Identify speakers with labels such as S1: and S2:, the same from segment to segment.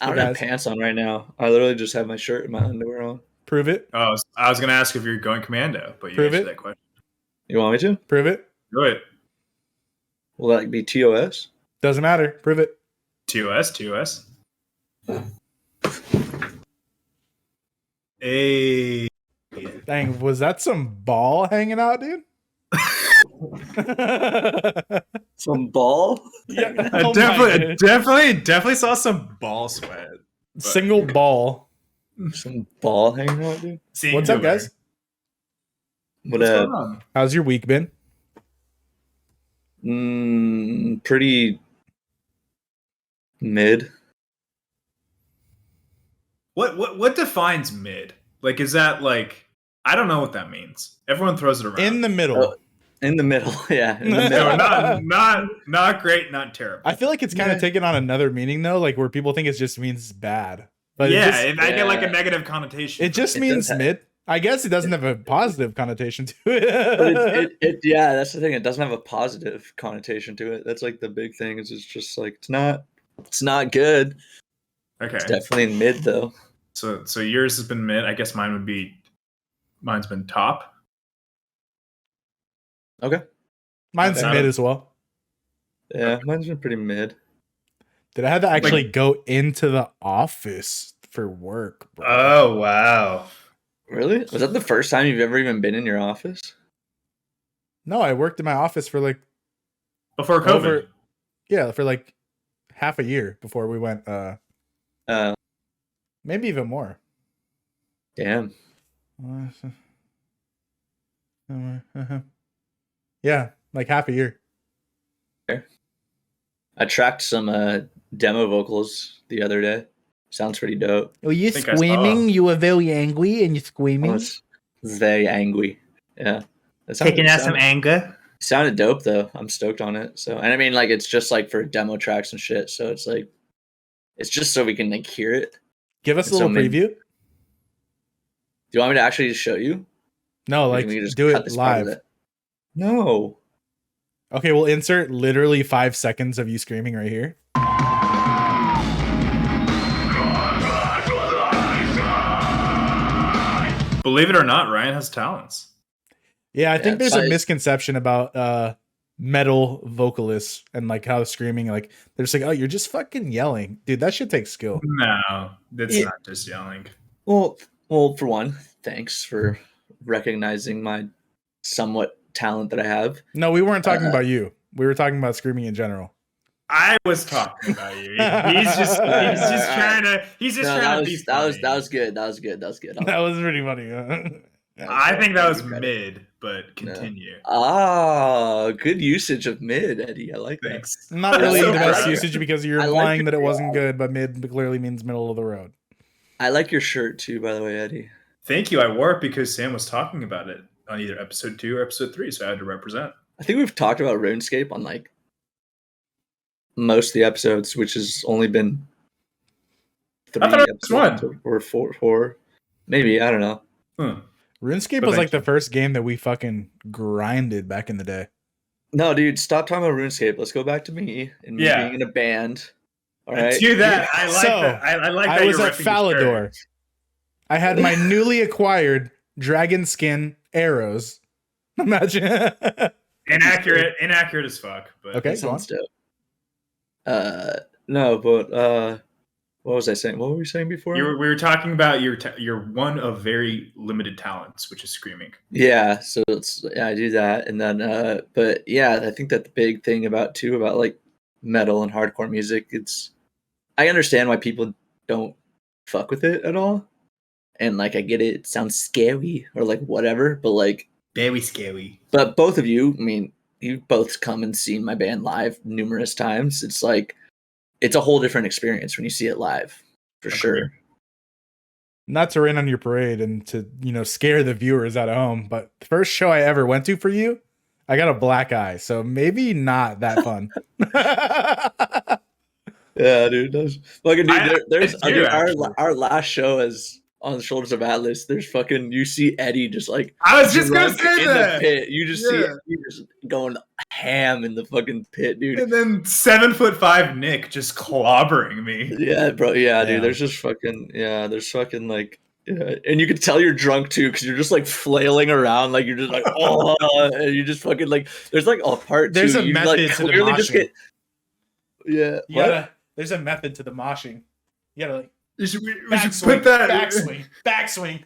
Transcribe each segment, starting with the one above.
S1: I
S2: Hey
S1: don't have
S2: guys,
S1: pants on right now. I literally just have my shirt and my underwear on.
S2: prove it.
S3: Oh, I was going to ask if you're going commando, but you
S2: Prove
S3: answered
S2: it.
S3: that question.
S1: You want me to?
S2: Prove it.
S3: Do it.
S1: Will that be TOS?
S2: Doesn't matter. Prove it.
S3: TOS, TOS. Hey.
S2: Dang, was that some ball hanging out, dude?
S1: Some ball?
S2: Yeah,
S3: I
S2: oh my
S3: definitely saw some ball sweat. but-
S2: Single ball.
S1: Some ball hanging out, dude?
S2: What's up, guys?
S1: What
S3: What's
S1: up?
S3: going on?
S2: How's your week been?
S1: Pretty mid.
S3: What defines mid? Like, is that like, I don't know what that means. Everyone throws it around.
S2: In the middle.
S1: Oh, in the middle, yeah. In the
S3: So
S1: middle.
S3: not great, not terrible.
S2: I feel like it's kind of taken on another meaning though, like where people think it just means bad. But
S3: yeah,
S2: it
S3: I get like a negative connotation.
S2: just
S1: It
S2: means
S1: does have-
S2: mid. I guess it doesn't have a positive connotation to
S1: But
S2: it.
S1: yeah, that's the thing. It doesn't have a positive connotation to it. That's like the big thing. Is it's just like it's not good.
S3: Okay.
S1: It's definitely mid though.
S3: So yours has been mid. I guess mine's been top.
S1: Okay.
S2: Mine's
S3: Okay.
S2: mid as well.
S1: Yeah, mine's been pretty mid.
S2: Did I have to actually go into the office for work, bro?
S3: Oh wow.
S1: Really? Was that the first time you've ever even been in your office?
S2: No, I worked in my office for like
S3: Before COVID.
S2: for like half a year before we went maybe even more.
S1: Damn.
S2: Yeah, like half a year.
S1: I tracked some demo vocals the other day. Sounds pretty dope.
S2: Were you
S3: think I saw.
S2: You were very angry and you're
S1: I
S2: screaming.
S1: was very angry. Yeah. That sounded,
S3: anger.
S1: sounded dope though. I'm stoked on it. So, and I mean, like, it's just like for demo tracks and shit. So it's like, it's just so we can like hear it.
S2: Give us a
S1: So
S2: little preview.
S1: Do you want me to actually just show you?
S2: No,
S1: Or
S2: like
S1: can we just
S2: do
S1: cut
S2: it
S1: this part of
S2: live.
S1: it? No.
S2: Okay, we'll insert literally 5 seconds of you screaming right here.
S3: Believe it or not, Ryan has talents.
S2: Yeah, I think there's a
S1: but-
S2: misconception about metal vocalists and like how screaming, like they're just like, oh, you're just fucking yelling. Dude, that shit takes skill.
S3: No, that's
S1: Yeah.
S3: not just yelling.
S1: Well, for one, thanks for recognizing my somewhat talent that I have.
S2: No, we weren't talking about you. We were talking about screaming in general.
S3: I was talking about you. He's just trying to be funny.
S1: That was good. That was good.
S2: That was pretty funny.
S3: I think that was
S1: Give you credit.
S3: mid, but continue.
S1: Ah, good usage of mid, Eddie. I like that.
S3: Thanks.
S2: Not really
S1: So
S2: the best
S1: proud.
S2: usage because you're
S1: I like
S2: implying
S1: it.
S2: that it wasn't good, but mid clearly means middle of the road.
S1: I like your shirt too, by the way, Eddie.
S3: Thank you. I wore it because Sam was talking about it on either episode 2 or episode 3, so I had to represent.
S1: I think we've talked about RuneScape on like most of the episodes, which has only been 3
S3: I thought it was
S1: episodes or four. Maybe, I don't know.
S2: RuneScape
S3: But
S2: was
S3: thank
S2: like the first game that we fucking grinded back in the day.
S1: No, dude, stop talking about RuneScape. Let's go back to me and me
S3: Yeah.
S1: being in a band. All right.
S3: Do that. I like
S2: So,
S3: that. I like that.
S2: I was
S3: you're
S2: at
S3: repping
S2: Falador.
S3: your shirt.
S2: I had my newly acquired dragon skin arrows. Imagine.
S3: Inaccurate as fuck. But
S2: Okay.
S1: That sounds dope. No, but what was I saying? What were we saying before?
S3: we were talking about your one of very limited talents, which is screaming.
S1: Yeah, so I do that, and then but yeah, I think that the big thing about like metal and hardcore music, I understand why people don't fuck with it at all, and like I get it, it sounds scary or like whatever, but like
S3: Very scary.
S1: but both of you, I mean, you both come and seen my band live numerous times. It's like it's a whole different experience when you see it live, for sure.
S2: Not to rain on your parade and to, scare the viewers at home, but the first show I ever went to for you, I got a black eye, so maybe not that fun.
S1: Yeah, dude. Fucking dude,
S3: I
S1: there's
S3: do,
S1: our
S3: actually.
S1: our last show as on the shoulders of Atlas, there's fucking you see Eddy just like
S3: I was just gonna
S1: drunk
S3: say
S1: in
S3: that.
S1: the pit. You just see
S3: Yeah.
S1: Eddy just going ham in the fucking pit, dude.
S3: And then 7'5" Nick just clobbering me.
S1: Yeah, bro. Yeah,
S2: Damn.
S1: dude. There's just fucking there's fucking like and you can tell you're drunk too because you're just like flailing around like you're just like and you just fucking like there's like a part
S2: There's
S1: two
S2: a
S1: you
S2: method
S1: like
S2: to the
S1: clearly just
S2: moshing.
S1: get
S2: You gotta. There's a method to the moshing. You gotta like
S3: We should
S2: backswing,
S3: put that
S2: backswing.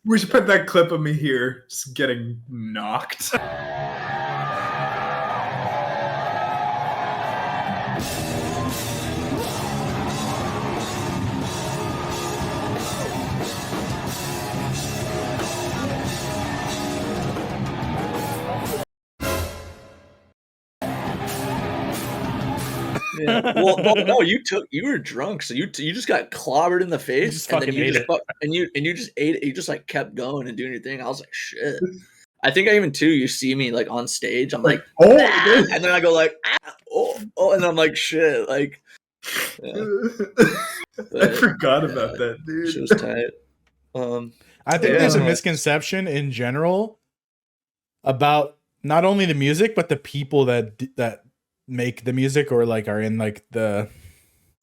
S3: we should put that clip of me here just getting knocked.
S1: Yeah. Well, no, you were drunk, so you just got clobbered in the face,
S2: just
S1: and then
S2: fucking
S1: you
S2: ate
S1: just
S2: it.
S1: and you just ate it. You just like kept going and doing your thing. I was like, shit. I think I even too. You see me like on stage, I'm like,
S3: oh,
S1: and then I go like, oh, and I'm like, shit, like. Yeah.
S3: I forgot about that, dude.
S1: She was tight.
S2: I think
S1: Yeah.
S2: there's a misconception in general about not only the music but the people that make the music or like are in like the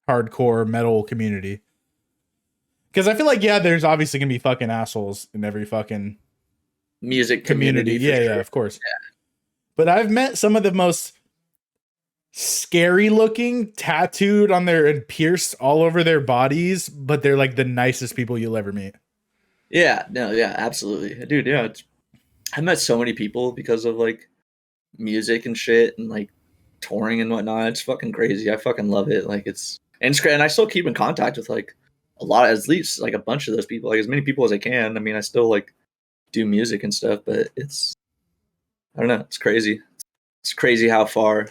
S2: hardcore metal community. Because I feel like there's obviously gonna be fucking assholes in every fucking
S1: music community.
S2: Yeah,
S1: sure.
S2: of course. Yeah. But I've met some of the most scary looking, tattooed on their and pierced all over their bodies, but they're like the nicest people you'll ever meet.
S1: Yeah, no, yeah, absolutely, dude. Yeah, I met so many people because of like music and shit and like touring and whatnot. It's fucking crazy. I fucking love it. Like it's great, and I still keep in contact with like a lot, at least like a bunch of those people, like as many people as I can. I mean, I still like do music and stuff, but I don't know. It's crazy. It's crazy how far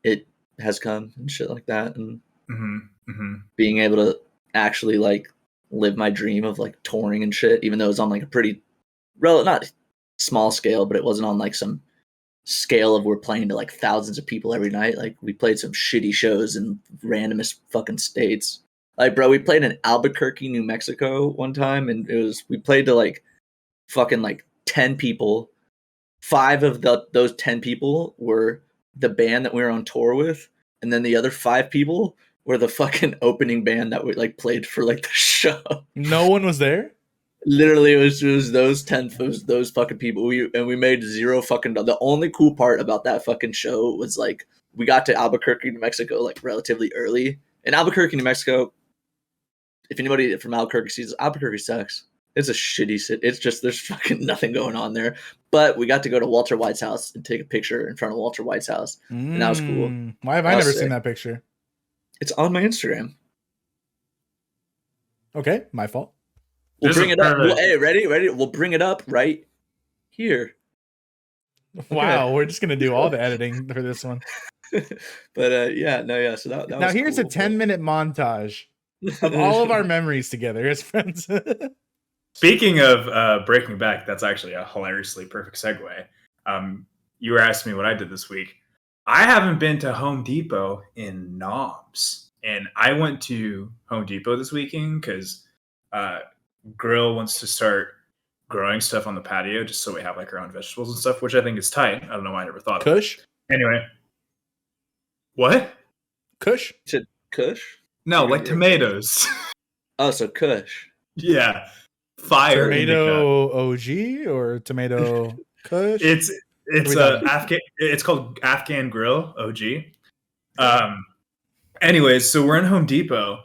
S1: it has come and shit like that, and being able to actually like live my dream of like touring and shit, even though it was on like a pretty not small scale, but it wasn't on like some scale of we're playing to like thousands of people every night. Like we played some shitty shows in randomest fucking states. Like, bro, we played in Albuquerque, New Mexico one time, and we played to like fucking like 10 people. 5 of those 10 people were the band that we were on tour with, and then the other 5 people were the fucking opening band that we like played for like the show.
S2: No one was there?
S1: Literally, it was those 10, those fucking people. We made zero fucking. The only cool part about that fucking show was like we got to Albuquerque, New Mexico, like relatively early. In Albuquerque, New Mexico, if anybody from Albuquerque sees, Albuquerque sucks. It's a shitty city. It's just there's fucking nothing going on there. But we got to go to Walter White's house and take a picture in front of Walter White's house, and that was cool.
S2: Why have I never seen that picture?
S1: It's on my Instagram.
S2: Okay, my fault.
S1: We'll bring it up. Hey, ready? We'll bring it up right here.
S2: Wow, okay. We're just gonna do all the editing for this one.
S1: But yeah. So that
S2: now
S1: was
S2: here's
S1: cool,
S2: a 10-minute montage of all of our memories together as friends.
S3: Speaking of Breaking Back, that's actually a hilariously perfect segue. You were asking me what I did this week. I haven't been to Home Depot in knobs, and I went to Home Depot this weekend because Grill wants to start growing stuff on the patio just so we have like our own vegetables and stuff, which I think is tight. I don't know why I never thought
S2: Kush?
S3: of it. Anyway. What?
S1: Kush? You said Kush?
S3: No, like tomatoes.
S1: Oh, so Kush.
S3: Yeah. Fire.
S2: Tomato OG or tomato Kush?
S3: It's called Afghan Grill OG. Anyways, so we're in Home Depot.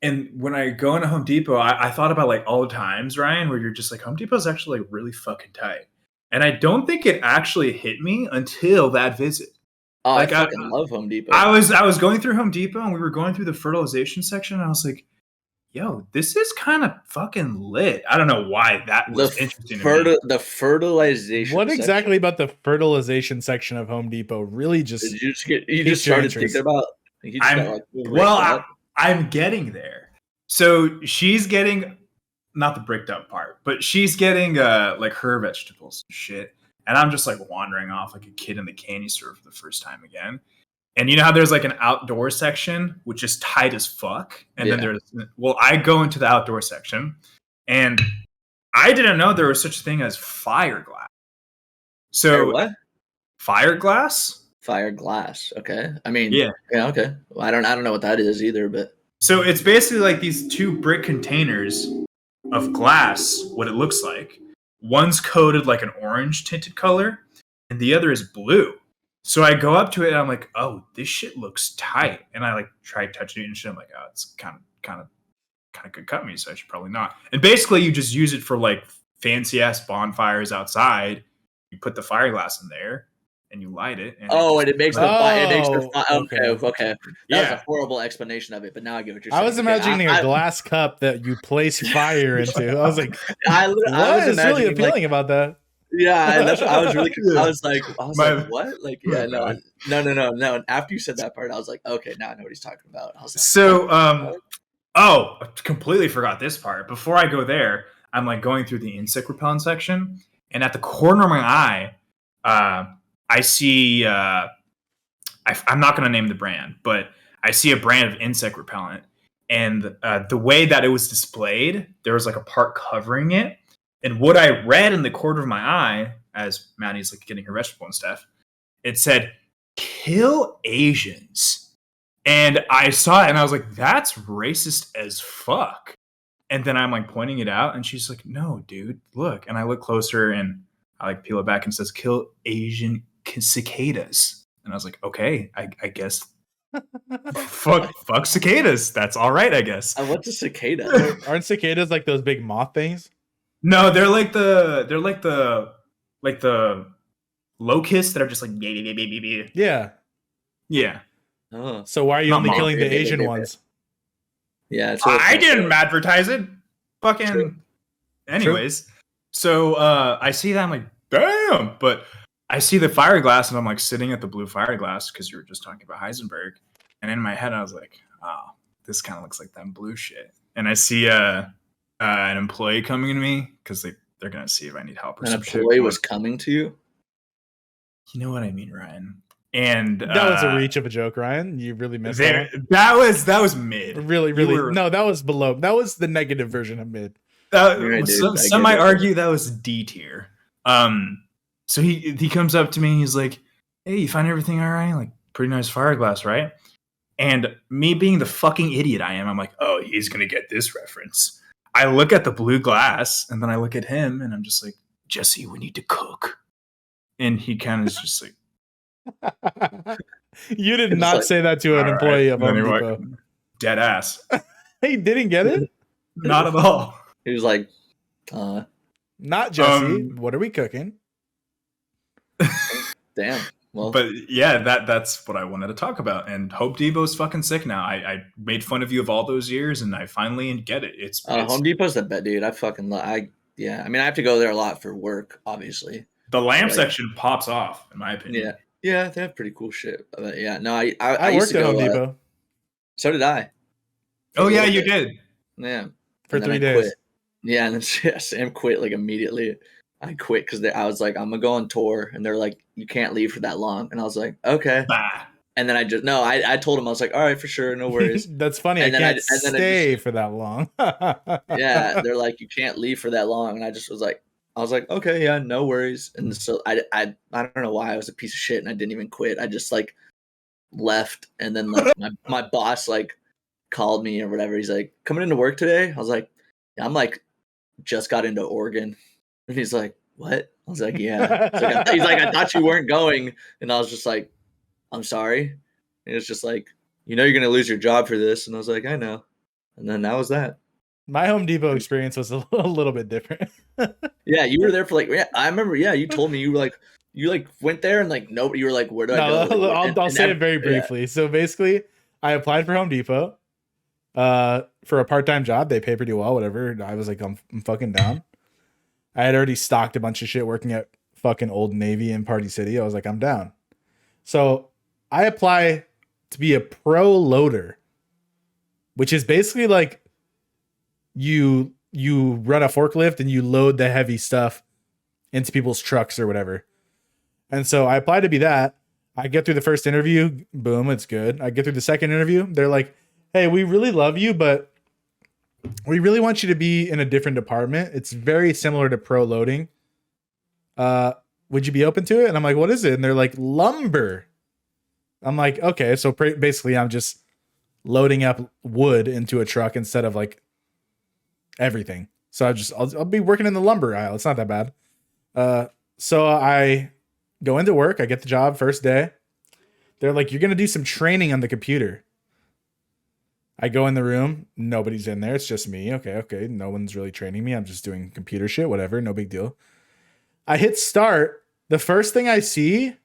S3: And when I go into Home Depot, I thought about like all the times, Ryan, where you're just like, Home Depot is actually like really fucking tight. And I don't think it actually hit me until that visit.
S1: Oh, like, I fucking love Home Depot.
S3: I was going through Home Depot and we were going through the fertilization section. And I was like, yo, this is kind of fucking lit. I don't know why that was interesting to me.
S1: The fertilization
S2: What exactly section? About the fertilization section of Home Depot really just...
S1: Did you just started thinking about...
S3: I'm getting there. So she's getting, not the bricked up part, but she's getting like her vegetables and shit. And I'm just like wandering off like a kid in the candy store for the first time again. And you know how there's like an outdoor section, which is tight as fuck. And then I go into the outdoor section, and I didn't know there was such a thing as fire glass. So
S1: what?
S3: Fire glass?
S1: Fire glass. Okay. I mean,
S3: yeah,
S1: okay. Well, I don't know what that is either, but
S3: so it's basically like these 2 brick containers of glass, what it looks like. One's coated like an orange tinted color, and the other is blue. So I go up to it and I'm like, oh, this shit looks tight. And I like try touching it and shit. I'm like, oh, it's kind of could cut me, so I should probably not. And basically you just use it for like fancy ass bonfires outside. You put the fire glass in there and you light it. And
S1: it makes the fire. It makes the fire. Okay. That was a
S3: Yeah.
S1: horrible explanation of it, but now I get what you're saying.
S2: I was imagining a glass cup that you place fire into. I was like,
S1: I was
S2: what is really
S1: imagining,
S2: appealing about that?
S1: Yeah, that's what I was really. I was like, what? Like, yeah,
S3: My
S1: no. After you said that part, I was like, okay, now I know what he's talking about. I was like,
S3: So, I completely forgot this part. Before I go there, I'm like going through the insect repellent section, and at the corner of my eye, I see. I'm not going to name the brand, but I see a brand of insect repellent, and the way that it was displayed, there was like a part covering it. And what I read in the corner of my eye, as Maddie's like getting her vegetable and stuff, it said, "Kill Asians." And I saw it and I was like, that's racist as fuck. And then I'm like pointing it out and she's like, no, dude, look. And I look closer and I like peel it back and it says, "Kill Asian cicadas." And I was like, okay, I guess. fuck cicadas. That's all right, I guess.
S1: What's a cicada?
S2: Aren't cicadas like those big moth things?
S3: No, they're like the locusts that are just like
S2: Yeah.
S3: Yeah.
S1: Oh,
S2: So why are you
S3: Not
S2: only
S3: moth.
S2: killing the Asian ones?
S1: yeah. It's
S3: I didn't advertise it. Fucking.
S1: True.
S3: Anyways, so I see that I'm like, damn. But I see the fire glass and I'm like sitting at the blue fire glass because you were just talking about Heisenberg. And in my head, I was like, oh, this kind of looks like that blue shit. And I see an employee coming to me because they're gonna see if I need help or
S1: An
S3: some shit.
S1: employee was coming to you.
S3: You know what I mean, Ryan? And
S2: That was a reach of a joke, Ryan. You really missed that one.
S3: that was mid.
S2: Really. No, that was below. That was the negative version of mid.
S1: Right, dude,
S3: Some might argue that was D tier. So he comes up to me and he's like, "Hey, you find everything all right? Like, pretty nice fire glass, right?" And me being the fucking idiot I am, I'm like, "Oh, he's gonna get this reference." I look at the blue glass and then I look at him and I'm just like, "Jesse, we need to cook." And he kind of is just like,
S2: You did not say that to an employee of Home Depot.
S3: Dead ass.
S2: He didn't get it?
S3: Not at all.
S1: He was like,
S2: Not Jesse. What are we cooking?
S1: damn. Well,
S3: But yeah, that's what I wanted to talk about. And Hope Depot's fucking sick now. I made fun of you of all those years, and I finally get it. It's
S1: Home Depot's the bet, dude. I fucking yeah. I mean, I have to go there a lot for work, obviously.
S3: the lamp
S1: Like-
S3: section pops off, in my opinion.
S1: Yeah, they have pretty cool shit. But yeah, no, I
S2: I
S1: used
S2: worked
S1: to
S2: at
S1: go,
S2: Home Depot
S1: so did I.
S3: Oh
S1: A
S3: yeah,
S1: little
S3: you
S1: bit.
S3: did.
S1: Yeah,
S2: for
S1: And then
S2: 3
S1: I
S2: days.
S1: quit. Yeah, and then Sam quit like immediately. I quit because I was like, I'm gonna go on tour, and they're like, you can't leave for that long, and I was like, okay.
S3: Bah.
S1: And then I told him, I was like, all right, for sure, no worries.
S2: That's funny.
S1: And
S2: I
S1: then
S2: can't
S1: and then
S2: stay for that long.
S1: Yeah, they're like, you can't leave for that long, and I was like, okay, yeah, no worries. And so I don't know why I was a piece of shit, and I didn't even quit. I just like left, and then like my boss like called me or whatever. He's like, coming into work today? I was like, yeah, I'm like just got into Oregon. And he's like, what? I was like, yeah. He's like, I thought you weren't going. And I was just like, I'm sorry. And he was just like, you know you're gonna lose your job for this. And I was like, I know. And then that was that.
S2: My Home Depot experience was a little bit different.
S1: Yeah, you were there for like, yeah, I remember. Yeah, you told me you went there and like nobody. You were like, where do I go?
S2: I'll say it very briefly. Yeah. So basically, I applied for Home Depot for a part-time job. They pay pretty well, whatever. And I was like, I'm fucking down. I had already stocked a bunch of shit working at fucking Old Navy in Party City. I was like, I'm down. So I apply to be a pro loader, which is basically like you run a forklift and you load the heavy stuff into people's trucks or whatever. And so I applied to be that. I get through the first interview, boom, it's good. I get through the second interview, they're like, hey, we really love you, but we really want you to be in a different department. It's very similar to pro loading. Would you be open to it? And I'm like, what is it? And they're like, lumber. I'm like, okay, so basically I'm just loading up wood into a truck instead of like everything. So I'll be working in the lumber aisle. It's not that bad. So I go into work. I get the job first day. They're like, you're going to do some training on the computer. I go in the room. Nobody's in there. It's just me. Okay. No one's really training me. I'm just doing computer shit, whatever. No big deal. I hit start. The first thing I see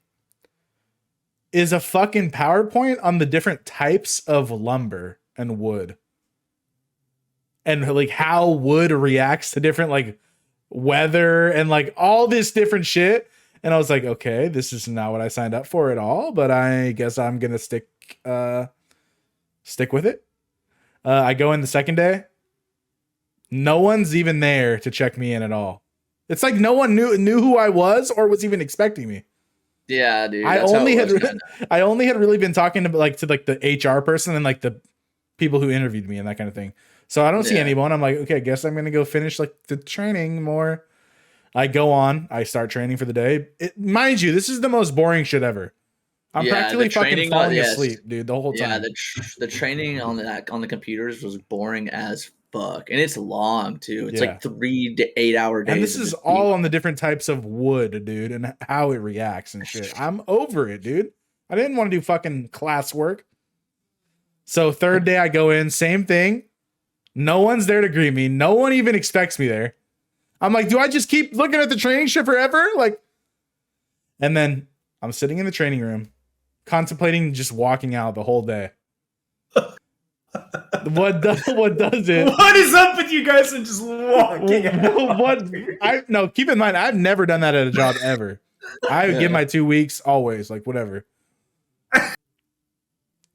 S2: is a fucking PowerPoint on the different types of lumber and wood. And like how wood reacts to different like weather and like all this different shit. And I was like, okay, this is not what I signed up for at all, but I guess I'm going to stick with it. I go in the second day. No one's even there to check me in at all. It's like no one knew who I was or was even expecting me.
S1: Yeah, dude.
S2: I only had really been talking to the HR person and like the people who interviewed me and that kind of thing. So I don't see anyone. I'm like, okay, I guess I'm going to go finish like the training more. I go on. I start training for the day. Mind you, this is the most boring shit ever. I'm practically fucking falling asleep, dude, the whole time.
S1: Yeah, the training on the computers was boring as fuck, and it's long too. It's like 3 to 8 hour days.
S2: And this is all on the different types of wood, dude, and how it reacts and shit. I'm over it, dude. I didn't want to do fucking classwork. So third day I go in, same thing. No one's there to greet me. No one even expects me there. I'm like, do I just keep looking at the training shit forever? Like, and then I'm sitting in the training room, contemplating just walking out the whole day. What does it?
S3: What is up with you guys and just walking out?
S2: Keep in mind, I've never done that at a job ever. I would give my 2 weeks always, like whatever.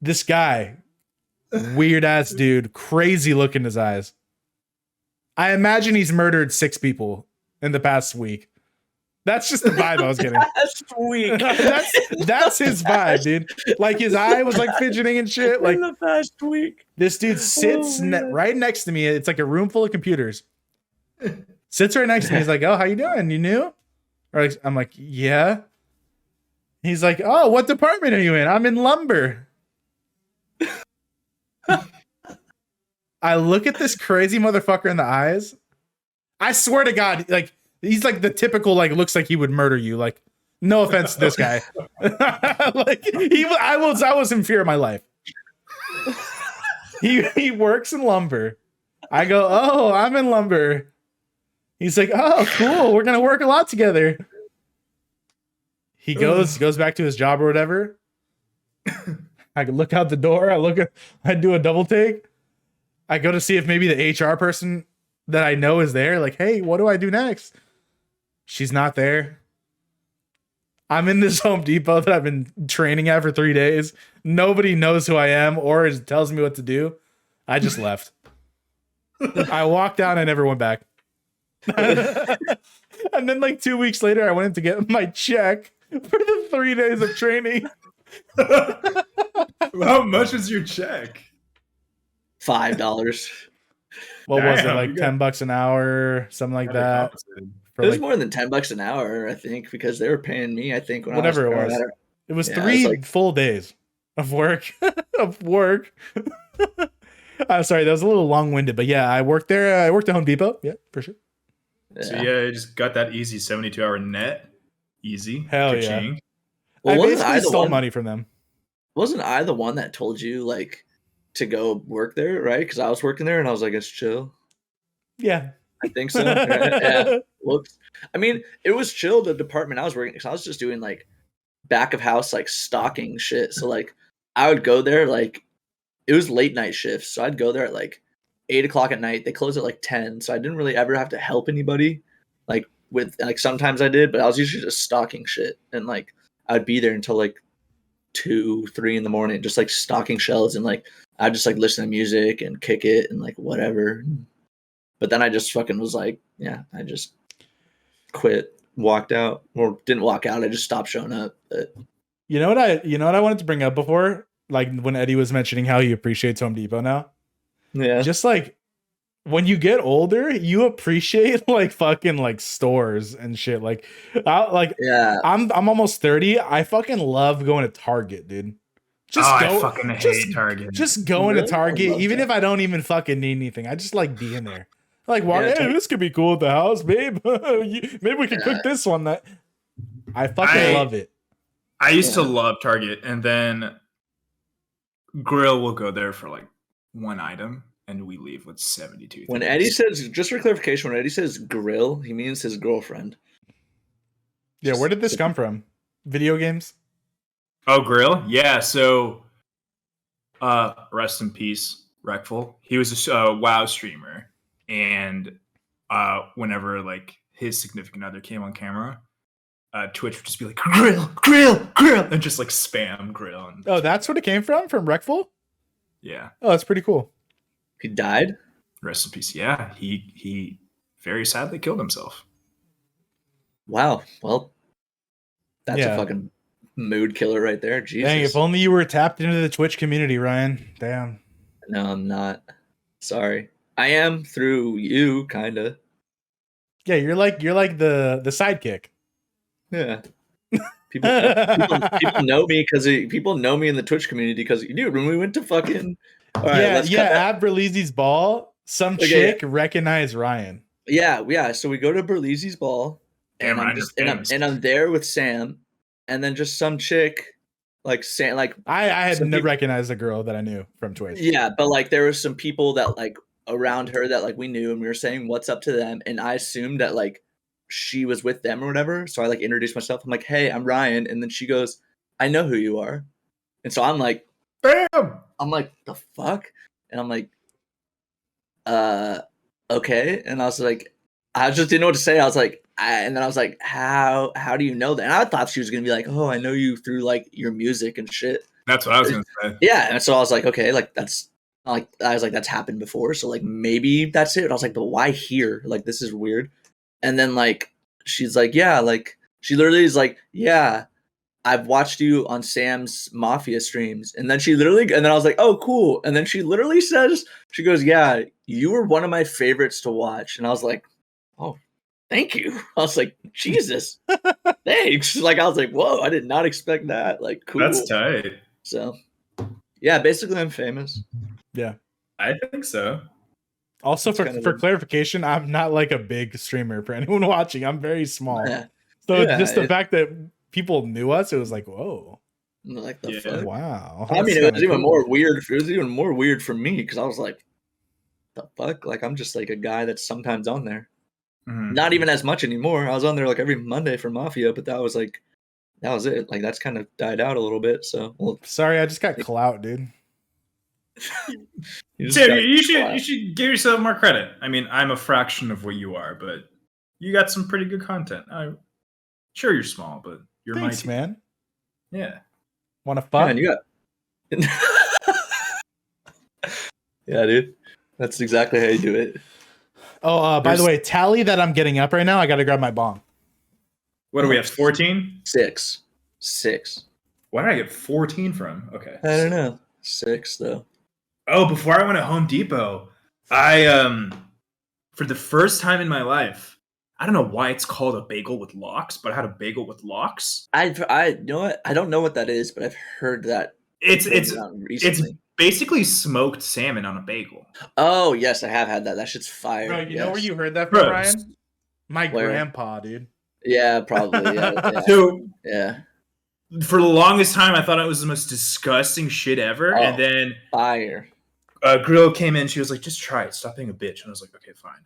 S2: This guy, weird ass dude, crazy look in his eyes. I imagine he's murdered 6 people in the past week. That's just the vibe I was getting.
S1: Past week.
S2: that's his vibe, dude. Like his eye was like fidgeting and shit. Like
S1: in the past week.
S2: This dude sits right next to me. It's like a room full of computers. Sits right next to me. He's like, "Oh, how you doing? You new?" Or like, I'm like, "Yeah." He's like, "Oh, what department are you in?" "I'm in lumber." I look at this crazy motherfucker in the eyes. I swear to God, like he's like the typical like looks like he would murder you. Like, no offense to this guy. Like I was in fear of my life. He works in lumber. I go, "Oh, I'm in lumber." He's like, "Oh, cool. We're gonna work a lot together." He goes back to his job or whatever. I can look out the door. I do a double take. I go to see if maybe the HR person that I know is there. Like, "Hey, what do I do next?" She's not there. I'm in this Home Depot that I've been training at for 3 days. Nobody knows who I am or tells me what to do. I just left. I walked out and I never went back. And then like 2 weeks later, I went in to get my check for the 3 days of training.
S3: How much was your check?
S1: $5.
S2: What was it, like $10 an hour, something like that?
S1: It was more than $10 an hour, I think, because they were paying me. I think
S2: whatever it was. It was 3 full days of work. I'm sorry, that was a little long-winded, but yeah, I worked there. I worked at Home Depot. Yeah, for sure.
S3: Yeah. So you just got that easy 72-hour net. Easy.
S2: Hell
S3: Ka-ching.
S2: yeah. Well, I basically stole money from them.
S1: Wasn't I the one that told you like to go work there, right? Because I was working there and I was like, "It's chill."
S2: Yeah.
S1: I think so. Yeah. Whoops. I mean, it was chill, the department I was working, because I was just doing like back of house, like stocking shit. So like I would go there, like it was late night shifts. So I'd go there at like 8 o'clock at night. They closed at like 10. So I didn't really ever have to help anybody. Like with like sometimes I did, but I was usually just stocking shit. And like I'd be there until like 2, 3 in the morning, just like stocking shelves, and like I'd just like listen to music and kick it and like whatever. But then I just fucking was like, yeah, I just quit, walked out, or didn't walk out. I just stopped showing up. But
S2: You know what I wanted to bring up before? Like when Eddie was mentioning how he appreciates Home Depot now.
S1: Yeah.
S2: Just like when you get older, you appreciate like fucking like stores and shit. Like
S1: Yeah.
S2: I'm almost 30. I fucking love going to Target, dude.
S3: I fucking hate Target.
S2: Just going
S1: Really?
S2: to Target,
S1: I love
S2: even
S1: that.
S2: if I don't even fucking need anything. I just like being there. Like,
S1: Yeah,
S2: hey,
S1: Target-
S2: this could be cool at the house, babe. Maybe we could cook this one. That I fucking love it.
S3: I used to love Target, and then Grill will go there for like one item, and we leave with 72
S1: When
S3: things.
S1: Eddie says, just for clarification, when Eddie says grill, he means his girlfriend.
S2: Yeah, where did this come from? Video games?
S3: Oh, Grill? Yeah, so rest in peace, Reckful. He was a WoW streamer, and whenever like his significant other came on camera, Twitch would just be like grill, grill, grill, and just like spam grill. And
S2: Oh, that's what it came from Wreckful?
S3: yeah.
S2: Oh, that's pretty cool.
S1: He died?
S3: Rest in peace. Yeah, he very sadly killed himself.
S1: Wow. Well, that's
S2: Yeah.
S1: a fucking mood killer right there. Jesus.
S2: Dang, if only you were tapped into the Twitch community, Ryan. Damn.
S1: No, I'm not. Sorry. I am through you, kind of.
S2: Yeah, you're like the sidekick.
S1: Yeah. People know me because people know me in the Twitch community because, dude, when we went to fucking. All right, let's cut that.
S2: At Berlizzi's ball, some
S1: Okay,
S2: chick recognized Ryan.
S1: Yeah. So we go to Berlizzi's ball,
S3: Damn,
S1: and I'm there with Sam, and then just some chick, like Sam, like
S2: I had
S1: some people-
S2: recognized a girl that I knew from Twitch.
S1: yeah, but like there were some people that like around her that like we knew, and we were saying what's up to them, and I assumed that like she was with them or whatever. So I like introduced myself. I'm like, hey, I'm Ryan, and then she goes, I know who you are, and so I'm like,
S3: Bam!
S1: I'm like, the fuck, and I'm like, okay, and I was like, I just didn't know what to say. I was like, and then I was like, how do you know that? And I thought she was gonna be like, oh, I know you through like your music and shit.
S3: That's what I was gonna say.
S1: Yeah, and so I was like, okay, like that's like I was like that's happened before, so like maybe that's it. I was like, but why here? Like this is weird. And then like she's like, yeah, like she literally is like, yeah, I've watched you on Sam's Mafia streams. And then and then I was like, oh, cool. And then she literally says, she goes, yeah, you were one of my favorites to watch. And I was like, oh, thank you. I was like, Jesus, thanks. Like I was like, whoa, I did not expect that. Like, cool.
S3: That's tight.
S1: So, yeah, basically, I'm famous.
S2: Yeah.
S3: I think so.
S2: Also,
S1: It's kind of
S2: for
S1: a-
S2: clarification, I'm not like a big streamer for anyone watching. I'm very small.
S1: Yeah.
S2: So
S1: Yeah,
S2: just the fact that people knew us, it was like, whoa,
S1: I'm like the
S3: Yeah.
S1: fuck.
S2: wow.
S1: I
S2: That's
S1: mean, it was
S2: kinda
S1: even
S2: cool.
S1: more weird. It was even more weird for me because I was like, the fuck? Like, I'm just like a guy that's sometimes on there.
S3: Mhm.
S1: Not even as much anymore. I was on there like every Monday for Mafia, but that was it. Like, that's kind of died out a little bit. So, well,
S2: Sorry, I just got clout, dude.
S1: you just
S3: Sam,
S1: gotta
S3: you
S1: chill
S3: should give yourself more credit. I mean, I'm a fraction of what you are, but you got some pretty good content. Sure, you're small, but you're
S2: Thanks,
S3: mighty.
S2: man.
S3: Yeah.
S2: Want to
S1: out.
S2: fuck?
S1: Man, you got. Yeah, dude. That's exactly how you do it.
S2: Oh, by the way, tally that I'm getting up right now. I got to grab my bong.
S3: What do we have? 14?
S1: 6.
S3: Where did I get 14 from? Okay.
S1: I don't know. 6 though.
S3: Oh, before I went to Home Depot, I for the first time in my life, I don't know why it's called a bagel with lox, but I had a bagel with lox.
S1: I you know what? I don't know what that is, but I've heard that.
S3: It's
S1: around recently.
S3: basically smoked salmon on a bagel.
S1: Oh yes, I have had that. That shit's fire.
S2: Bro, you know where
S1: yes.
S2: you heard that from,
S3: Bro,
S2: Ryan? My
S1: where?
S2: grandpa, dude.
S1: Yeah, probably. Yeah.
S3: So
S1: Yeah.
S3: for the longest time, I thought it was the most disgusting shit ever.
S1: Oh.
S3: And then
S1: Fire.
S3: Grill came in. She was like, "Just try it. Stop being a bitch." And I was like, "Okay, fine."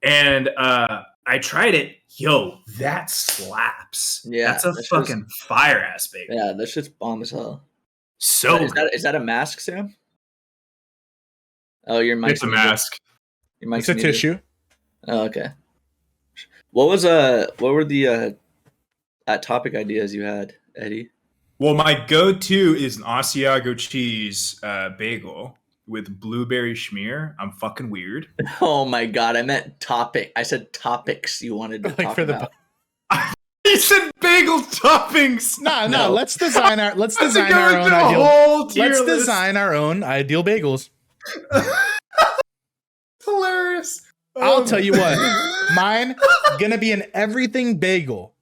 S3: And I tried it. Yo, that slaps.
S1: Yeah,
S3: that's a
S1: that shit's-
S3: fucking fire ass bagel.
S1: Yeah, that shit's bomb as hell.
S3: So
S1: Is that a mask, Sam? Oh, your mic's
S3: it's a
S1: muted.
S3: mask.
S1: Your mic's
S2: It's a
S1: muted.
S2: tissue.
S1: Oh, okay. What were the topic ideas you had, Eddie?
S3: Well, my go-to is an Asiago cheese bagel with blueberry schmear. I'm fucking weird.
S1: Oh my god, I meant topic. I said topics you wanted to
S2: Like
S1: talk
S2: for the
S1: about.
S3: You you said bagel toppings.
S2: No. Let's design our own ideal bagels.
S3: Hilarious.
S2: I'll tell you what. Mine gonna be an everything bagel.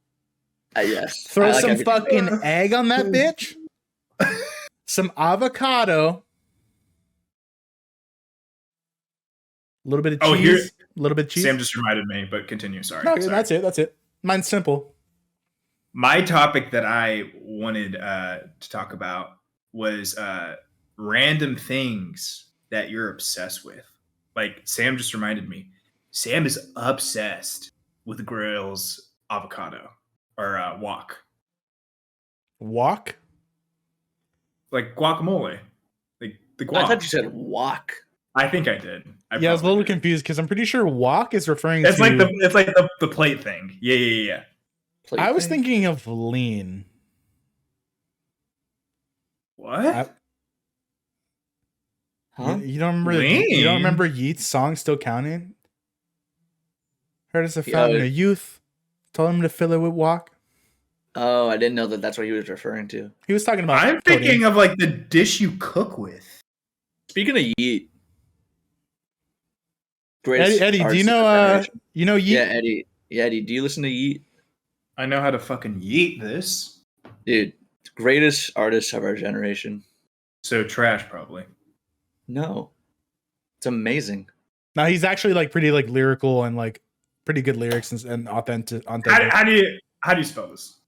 S1: Yes.
S2: Throw
S1: I like
S2: some
S1: everything.
S2: fucking egg on that bitch. Some avocado. A little bit of cheese.
S3: Oh, here-
S2: a little bit of cheese.
S3: Sam just reminded me, but continue. Sorry.
S2: No,
S3: Sorry.
S2: that's it. Mine's simple.
S3: My topic that I wanted to talk about was random things that you're obsessed with. Like Sam just reminded me, Sam is obsessed with Grill's avocado or wok.
S2: Wok?
S3: Like guacamole. Like the guac.
S1: I thought you said wok.
S3: I think I did.
S2: I was a little confused because I'm pretty sure wok is referring to.
S3: It's like the plate thing. Yeah.
S2: I was thinking of lean.
S3: What?
S1: Huh?
S2: You don't remember?
S3: Lean?
S2: You don't remember Yeat's song "Still Counting"? Heard as a fountain of youth. Told him to fill it with wok.
S1: Oh, I didn't know that that's what he was referring to.
S2: He was talking about.
S3: I'm thinking of like the dish you cook with.
S1: Speaking of Yeat,
S2: Eddie, do you know? You know Yeat?
S1: Yeah, Eddie. Yeah, Eddie. Do you listen to Yeat?
S3: I know how to fucking yeet this.
S1: Dude, greatest artist of our generation.
S3: So trash, probably.
S1: No, it's amazing.
S2: Now he's actually like pretty like lyrical and like pretty good lyrics and authentic.
S3: How do you spell this?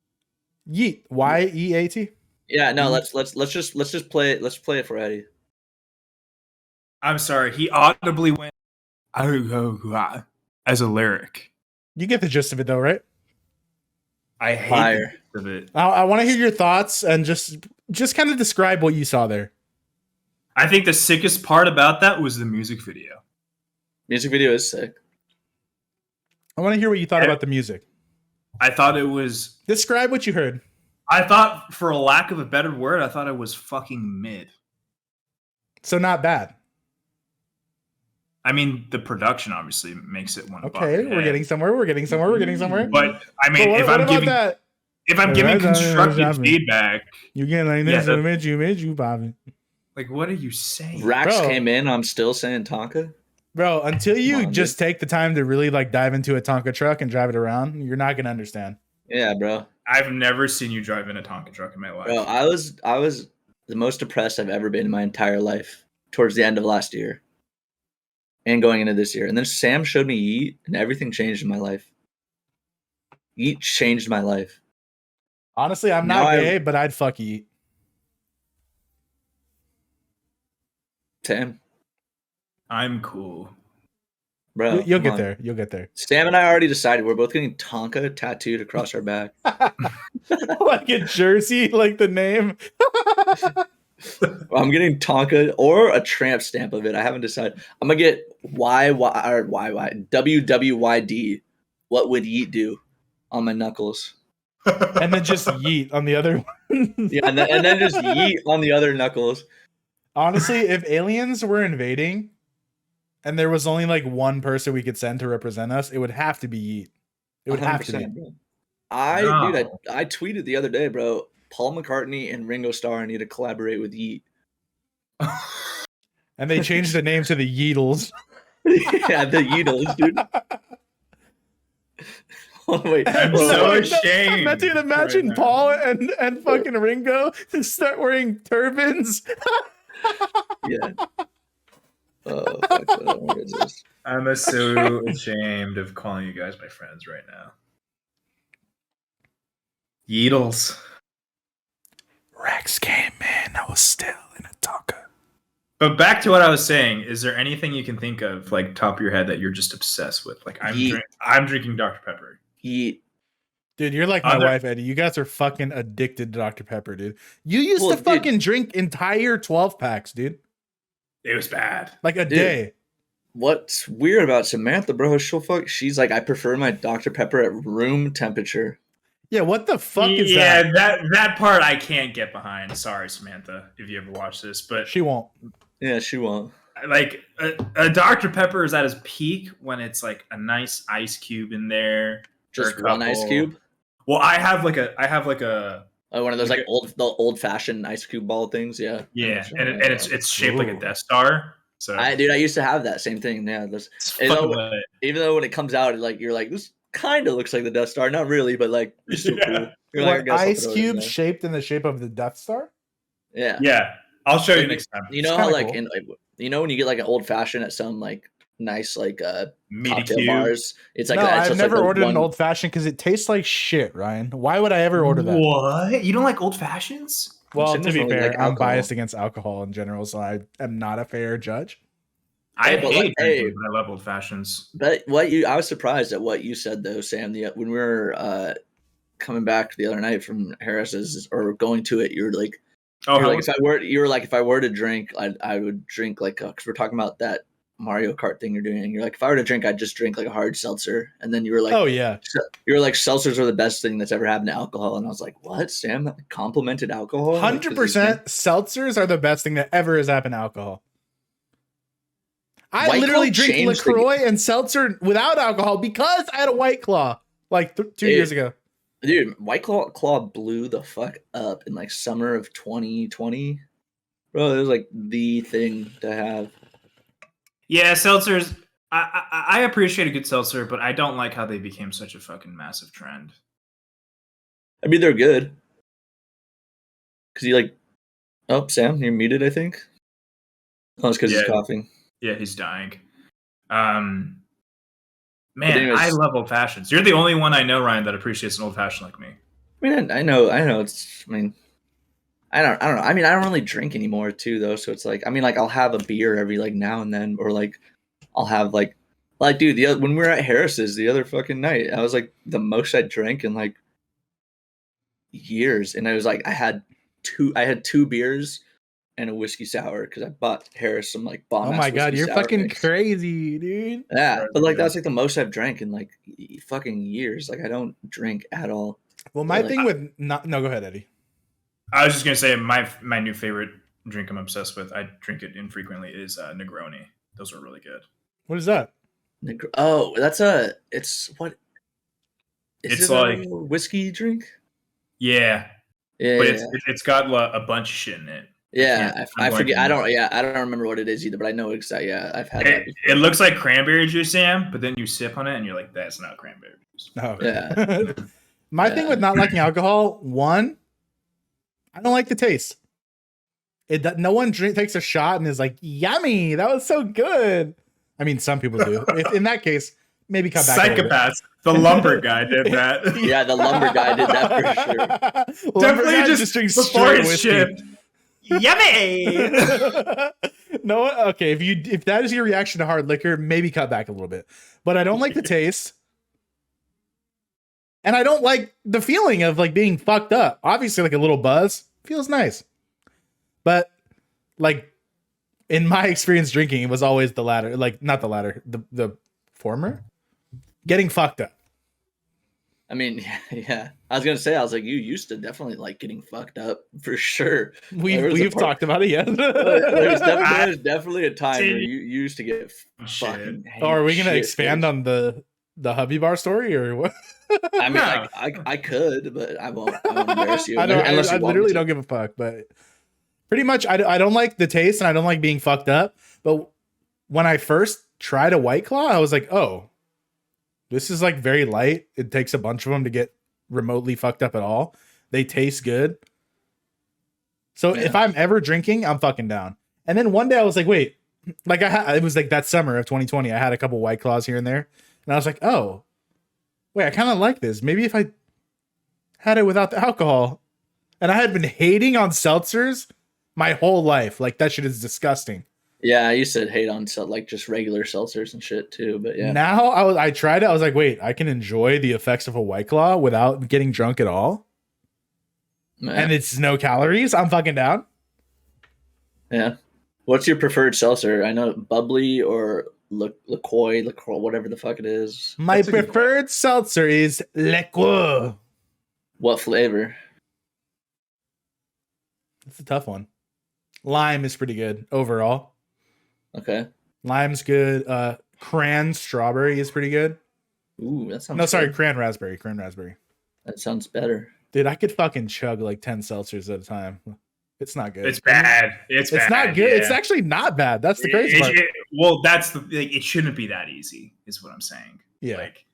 S2: Yeat. Y-E-A-T.
S1: Yeah, no. Let's just play it. Let's play it for Eddie.
S3: I'm sorry. He audibly went as a lyric.
S2: You get the gist of it though, right?
S3: I hate
S1: Fire.
S3: the gist of it.
S2: I want to hear your thoughts and just kind of describe what you saw there.
S3: I think the sickest part about that was the music video.
S1: Music video is sick.
S2: I want to hear what you thought about the music.
S3: I thought it was.
S2: Describe what you heard.
S3: I thought, for a lack of a better word, I thought it was fucking mid.
S2: So not bad.
S3: I mean, the production obviously makes it one.
S2: Okay, we're getting somewhere.
S3: But I mean, if I'm giving constructive feedback,
S2: you get like this, you Bobby.
S3: Like, what are you saying?
S1: Rax came in. I'm still saying Tonka.
S2: Bro, until you just take the time to really like dive into a Tonka truck and drive it around, you're not gonna understand.
S1: Yeah, bro.
S3: I've never seen you drive in a Tonka truck in my life.
S1: Bro, I was the most depressed I've ever been in my entire life towards the end of last year and going into this year. And then Sam showed me Yeat, and everything changed in my life. Yeat changed my life.
S2: Honestly, I'm not gay, but I'd fuck Yeat.
S1: Sam.
S3: I'm cool.
S1: Bro,
S2: You'll get there. You'll get there.
S1: Sam and I already decided we're both getting Tonka tattooed across our back.
S2: Like a jersey, like the name.
S1: I'm getting Tonka or a tramp stamp of it. I haven't decided. I'm gonna get WWYD. What would Yeat do on my knuckles?
S2: And then just Yeat on the other one.
S1: Yeah, and then just Yeat on the other knuckles.
S2: Honestly, if aliens were invading and there was only like one person we could send to represent us, it would have to be Yeat. It would have to be.
S1: Bro. I tweeted the other day, bro. Paul McCartney and Ringo Starr need to collaborate with Yeat.
S2: And they changed the name to the Yeatles.
S1: Yeah, the Yeatles, dude. Oh, wait.
S3: I'm so ashamed.
S2: Dude, imagine
S3: right
S2: Paul and fucking Ringo start wearing turbans.
S1: Yeah. Oh, fuck. What is this?
S3: I'm so ashamed of calling you guys my friends right now. Yeatles.
S2: Rex came in. I was still in a Tonka.
S3: But back to what I was saying, is there anything you can think of, like top of your head, that you're just obsessed with? Like I'm drinking Dr. Pepper.
S1: Yeat.
S2: Dude, you're like my wife, Eddie. You guys are fucking addicted to Dr. Pepper, dude. You used to fucking drink entire 12 packs, dude.
S3: It was bad.
S2: Like a day.
S1: What's weird about Samantha, bro? She's like, I prefer my Dr. Pepper at room temperature.
S2: Yeah, what the fuck is that?
S3: Yeah, that part I can't get behind. Sorry, Samantha, if you ever watch this, but
S2: she won't.
S1: Yeah, she won't.
S3: Like a Dr. Pepper is at its peak when it's like a nice ice cube in there.
S1: Just one ice cube?
S3: Well, I have like a
S1: Oh, one of those
S3: like
S1: like old fashioned ice cube ball things. Yeah.
S3: yeah, and it's shaped like a
S2: Ooh.
S3: Death Star. So
S1: I used to have that same thing. Yeah.
S3: it's
S1: You
S3: fucking
S1: know,
S3: lit.
S1: even though when it comes out, like you're like, this kind of looks like the Death Star. Not really, but like it's still
S3: Yeah.
S1: cool. You're like, I
S2: What,
S1: guess I'll
S2: ice
S1: throw it in
S2: cubes
S1: there.
S2: shaped in the shape of the Death Star?
S1: Yeah.
S3: Yeah, I'll show you
S1: Like,
S3: next time.
S1: you
S2: It's
S1: know how
S2: kinda
S1: like
S2: cool.
S1: in you know when you get like an old fashioned at some like nice like
S3: Meaty
S1: cocktail
S3: cube.
S1: bars, it's like
S2: No,
S1: that. It's
S2: I've
S1: just like
S2: never
S1: the
S2: ordered an
S1: one.
S2: old fashioned because it tastes like shit, Ryan. Why would I ever order that?
S3: What? You don't like old fashions?
S2: Well,
S1: Sam
S2: to
S1: doesn't
S2: be
S1: really
S2: fair,
S1: like
S2: I'm
S1: alcohol.
S2: biased against alcohol in general, so I am not a fair judge.
S3: I
S1: Hey, but like,
S3: hate
S1: hey,
S3: drinking, but I love old fashions.
S1: but I was surprised at what you said though, Sam. When we were coming back the other night from Harris's or going to it, you were like,
S3: Oh,
S1: you're
S3: how
S1: like
S3: was
S1: if I were to drink, I would drink like because we're talking about that Mario Kart thing you're doing. And you're like, if I were to drink, I'd just drink like a hard seltzer. And then you were like,
S2: Oh yeah,
S1: you were like, seltzers are the best thing that's ever happened to alcohol. And I was like, what? Sam complimented alcohol? Like,
S2: 100% seltzers are the best thing that ever has happened to alcohol. I
S1: White
S2: literally
S1: Claw
S2: drink
S1: changed the-
S2: LaCroix and seltzer without alcohol because I had a White Claw like 2 years ago.
S1: Dude, White Claw blew the fuck up in like summer of 2020. Bro, it was like the thing to have.
S3: Yeah, seltzers. I appreciate a good seltzer, but I don't like how they became such a fucking massive trend.
S1: I mean, they're good. Because you like, oh, Sam, you're muted, I think. Oh, it's because he's
S3: Yeah.
S1: coughing.
S3: Yeah, he's dying.
S1: But
S3: Man,
S1: anyways,
S3: I love old fashions. You're the only one I know, Ryan, that appreciates an old fashioned like me.
S1: I mean, I know. It's. I mean, I don't know. I mean, I don't really drink anymore too, though. So it's like, I mean, like I'll have a beer every like now and then, or like I'll have like, dude, when we were at Harris's the other fucking night, I was like the most I drank in like years, and I was like, I had two beers and a whiskey sour because I bought Harris some like bomb.
S2: Oh my god, you're fucking
S1: mix.
S2: crazy, dude.
S1: Yeah, but like that's like the most I've drank in like fucking years. Like I don't drink at all.
S2: Well, my
S1: But,
S2: thing with not no, go ahead, Eddie.
S3: I was just gonna say my new favorite drink I'm obsessed with. I drink it infrequently. Is Negroni. Those are really good.
S2: What is that?
S1: Oh, that's it's what? Is
S3: It's
S1: it
S3: like
S1: a whiskey drink?
S3: yeah,
S1: Yeah,
S3: but
S1: yeah.
S3: it's got a bunch of shit in it.
S1: Yeah,
S3: I'm
S1: I forget.
S3: blanking
S1: I
S3: on
S1: don't.
S3: it.
S1: Yeah, I don't remember what it is either. But I know exactly. Yeah, I've had that.
S3: It looks like cranberry juice, Sam, but then you sip on it and you're like, that's not cranberry juice.
S2: Oh,
S1: Yeah.
S2: My thing with not liking alcohol, one, I don't like the taste. No one takes a shot and is like, yummy, that was so good. I mean, some people do. If in that case, maybe cut back.
S3: Psychopaths. The lumber guy did that.
S1: Yeah, the lumber guy did that for sure.
S2: Definitely just drinks
S3: before
S2: straight
S3: his
S2: whiskey.
S3: shift. Yummy.
S2: No, okay. If that is your reaction to hard liquor, maybe cut back a little bit. But I don't like the taste. And I don't like the feeling of like being fucked up. Obviously, like a little buzz feels nice. But like in my experience drinking, it was always the latter. Like not the latter, the former. Getting fucked up.
S1: I mean, yeah. I was gonna say, I was like, you used to definitely like getting fucked up for sure.
S2: We've talked about it, yeah.
S1: There's definitely a time where you used to get fucking.
S2: Oh, are we gonna
S1: shit
S2: expand
S1: faced.
S2: on the hubby bar story or what?
S1: I mean, I could, but I won't embarrass you.
S2: I
S1: unless you
S2: literally don't give a fuck. But pretty much, I don't like the taste and I don't like being fucked up. But when I first tried a White Claw, I was like, oh, this is like very light. It takes a bunch of them to get remotely fucked up at all. They taste good. So if I'm ever drinking, I'm fucking down. And then one day I was like, wait, like it was like that summer of 2020. I had a couple White Claws here and there. And I was like, oh, wait, I kind of like this. Maybe if I had it without the alcohol. And I had been hating on seltzers my whole life. Like that shit is disgusting.
S1: Yeah, I used to hate on like just regular seltzers and shit too. But yeah,
S2: Now I tried it. I was like, wait, I can enjoy the effects of a White Claw without getting drunk at all. And it's no calories. I'm fucking down.
S1: Yeah. What's your preferred seltzer? I know bubbly or LaCroix, whatever the fuck it is.
S2: My preferred seltzer is LaCroix.
S1: What flavor?
S2: It's a tough one. Lime is pretty good overall.
S1: Okay.
S2: Lime's good. Cran strawberry is pretty good.
S1: Ooh, that sounds.
S2: No, sorry,
S1: good.
S2: cran raspberry. Cran raspberry.
S1: That sounds better.
S2: Dude, I could fucking chug like 10 seltzers at a time. It's not good.
S3: It's bad. It's bad.
S2: not good.
S3: Yeah.
S2: It's actually not bad. That's the crazy part.
S3: Well, that's the like, it shouldn't be that easy, is what I'm saying.
S2: Yeah.
S3: Like,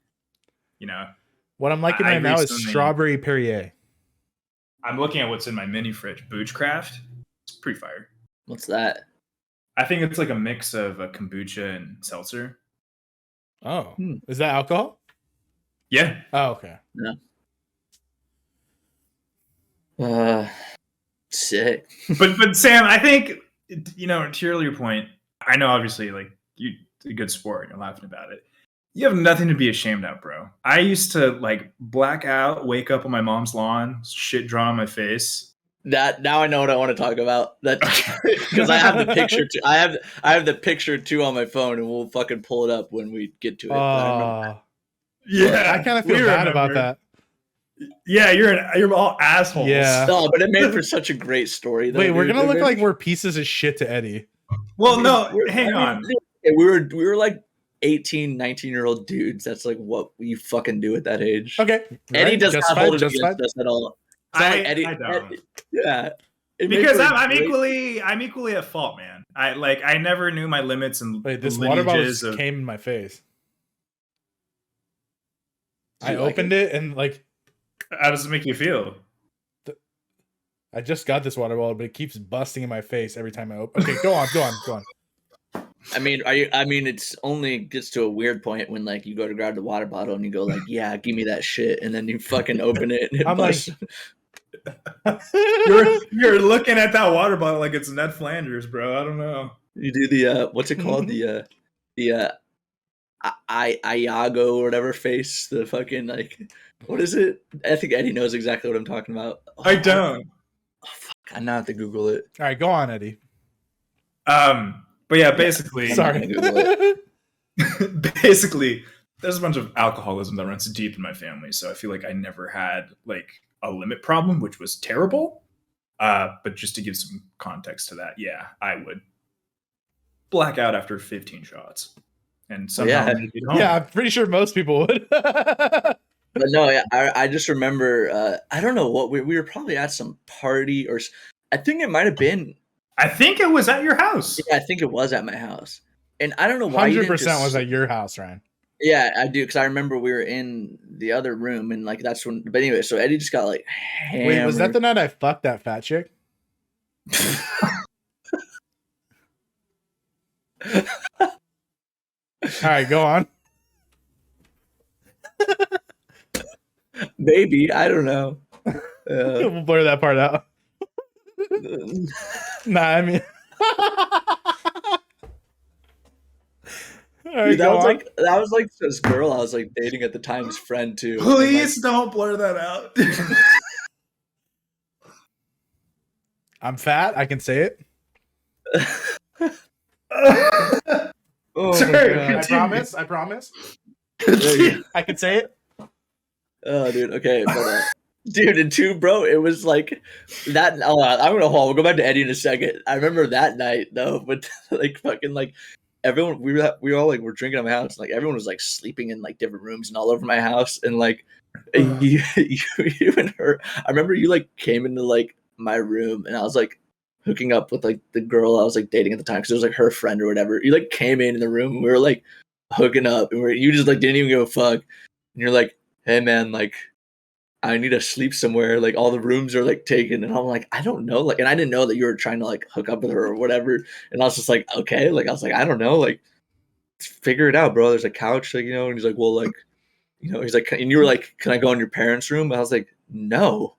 S3: you know,
S2: What I'm liking right now is strawberry Perrier.
S3: I'm looking at what's in my mini fridge. Boochcraft. It's pretty fire.
S1: What's that?
S3: I think it's like a mix of a kombucha and seltzer.
S2: Oh, is that alcohol?
S3: Yeah.
S2: Oh, okay.
S1: Yeah. Sick.
S3: but Sam, I think, you know, to your earlier point, I know obviously like you a good sport, you're laughing about it. You have nothing to be ashamed of, bro. I used to like black out, wake up on my mom's lawn, shit draw on my face.
S1: That now I know what I want to talk about. That because I have the picture too. I have the picture too on my phone, and we'll fucking pull it up when we get to it.
S3: Yeah,
S2: I kind of feel bad about that.
S3: Yeah, you're all assholes.
S2: Yeah.
S1: No, but it made for such a great story. Though,
S2: Wait, we're
S1: dude.
S2: gonna look like we're pieces of shit to Eddie.
S3: Well, no, hang on.
S1: We were like 18, 19-year-old dudes. That's like what we fucking do at that age.
S2: Okay.
S1: Eddie does not hold it
S2: just
S1: against us at all.
S3: I don't.
S1: Yeah.
S3: Because I'm equally at fault, man. I never knew my limits and
S2: wait, this water bottle came in my face. I opened it and like.
S3: How does it make you feel?
S2: I just got this water bottle, but it keeps busting in my face every time I open. Okay, go on.
S1: I mean, it's only gets to a weird point when like you go to grab the water bottle and you go like, yeah, give me that shit, and then you fucking open it. And
S2: I'm
S1: busts.
S3: You're looking at that water bottle like it's Ned Flanders, bro. I don't know.
S1: You do the what's it called? the Iago or whatever face. The fucking like, what is it? I think Eddie knows exactly what I'm talking about. Oh,
S3: I don't.
S1: Oh, fuck! I now have to Google it.
S2: All right, go on, Eddie.
S3: But yeah, basically,
S2: sorry.
S3: Basically, there's a bunch of alcoholism that runs deep in my family, so I feel like I never had like a limit problem, which was terrible. But just to give some context to that, yeah, I would black out after 15 shots, and somehow make it home.
S2: Yeah, I'm pretty sure most people would.
S1: But no, I just remember. I don't know what we were probably at some party, or I think it might have been.
S3: I think it was at your house.
S1: Yeah, I think it was at my house, and I don't know why.
S2: 100% was at your house, Ryan.
S1: Yeah, I do, because I remember we were in the other room, and like that's when. But anyway, so Eddie just got like hammered.
S2: Wait, was that the night I fucked that fat chick? All right, go on.
S1: Maybe, I don't know.
S2: We'll blur that part out. Nah, I mean, right,
S1: dude, that was like this girl I was like dating at the time's friend too.
S3: Please don't blur that out.
S2: I'm fat. I can say it.
S1: Oh,
S3: sorry,
S2: I promise. I can say it.
S1: Oh, dude. Okay, but dude, and two, bro, it was like that. Oh, I'm gonna hold. We'll go back to Eddie in a second. I remember that night though, but like fucking like everyone, we all like were drinking at my house. Like everyone was like sleeping in like different rooms and all over my house, and like you and her. I remember you like came into like my room, and I was like hooking up with like the girl I was like dating at the time because it was like her friend or whatever. You like came in the room, and we were like hooking up, and you just like didn't even give a fuck, and you're like, hey man, like I need to sleep somewhere, like all the rooms are like taken, and I'm like, I don't know, like, and I didn't know that you were trying to like hook up with her or whatever, and I was just like, okay, like I was like, I don't know, like figure it out, bro. There's a couch, like, you know, and he's like, well, like, you know, he's like, and you were like, can I go in your parents' room? And I was like, no,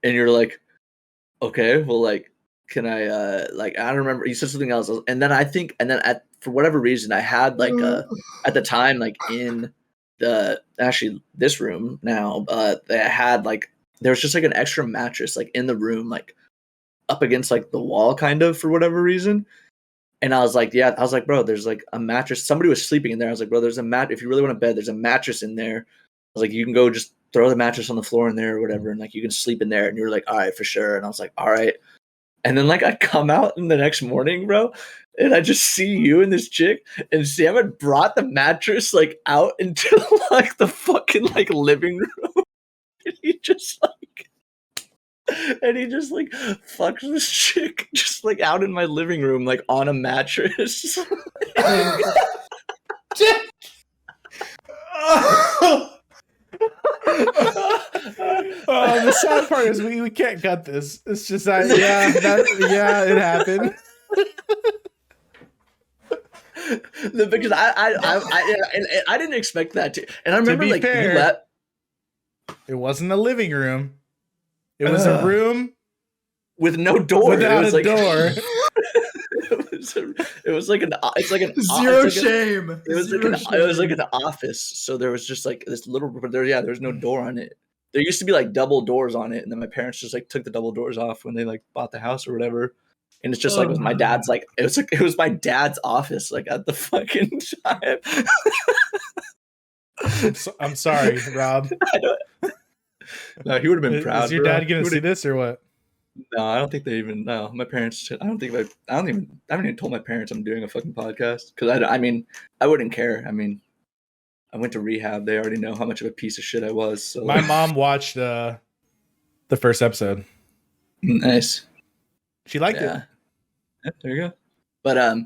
S1: and you're like, okay, well, like, can I like, I don't remember, you said something else, and then I think, and then for whatever reason I had like at the time, like in actually this room now, they had like, there was just like an extra mattress like in the room, like up against like the wall kind of, for whatever reason. And I was like, yeah, I was like, bro, there's like a mattress. Somebody was sleeping in there. I was like, bro, there's a if you really want a bed, there's a mattress in there. I was like, you can go just throw the mattress on the floor in there or whatever, and like you can sleep in there. And you were like, all right, for sure. And I was like, all right. And then like I come out in the next morning, bro, and I just see you and this chick, and Sam had brought the mattress like out into like the fucking like living room. he just like fucks this chick just like out in my living room, like on a mattress.
S2: The sad part is we can't cut this. It's just it happened.
S1: Because I didn't expect that to. And I remember like
S2: fair,
S1: you left.
S2: It wasn't a living room. It was a room
S1: with no door.
S2: Without a door.
S1: It was like an
S3: zero shame.
S1: It was like an office. So there was just like this little, but there was no door on it. There used to be like double doors on it, and then my parents just like took the double doors off when they like bought the house or whatever. And it's just like it was my dad's like it was my dad's office like at the fucking time.
S2: I'm sorry, Rob.
S1: No, he would have been proud.
S2: Is your dad gonna see this or what?
S1: No, I don't think they even know. My parents. I haven't even told my parents I'm doing a fucking podcast because I mean I wouldn't care. I mean, I went to rehab. They already know how much of a piece of shit I was. So
S2: my mom watched the first episode.
S1: Nice.
S2: She liked it.
S1: Yeah, there you go. But yeah.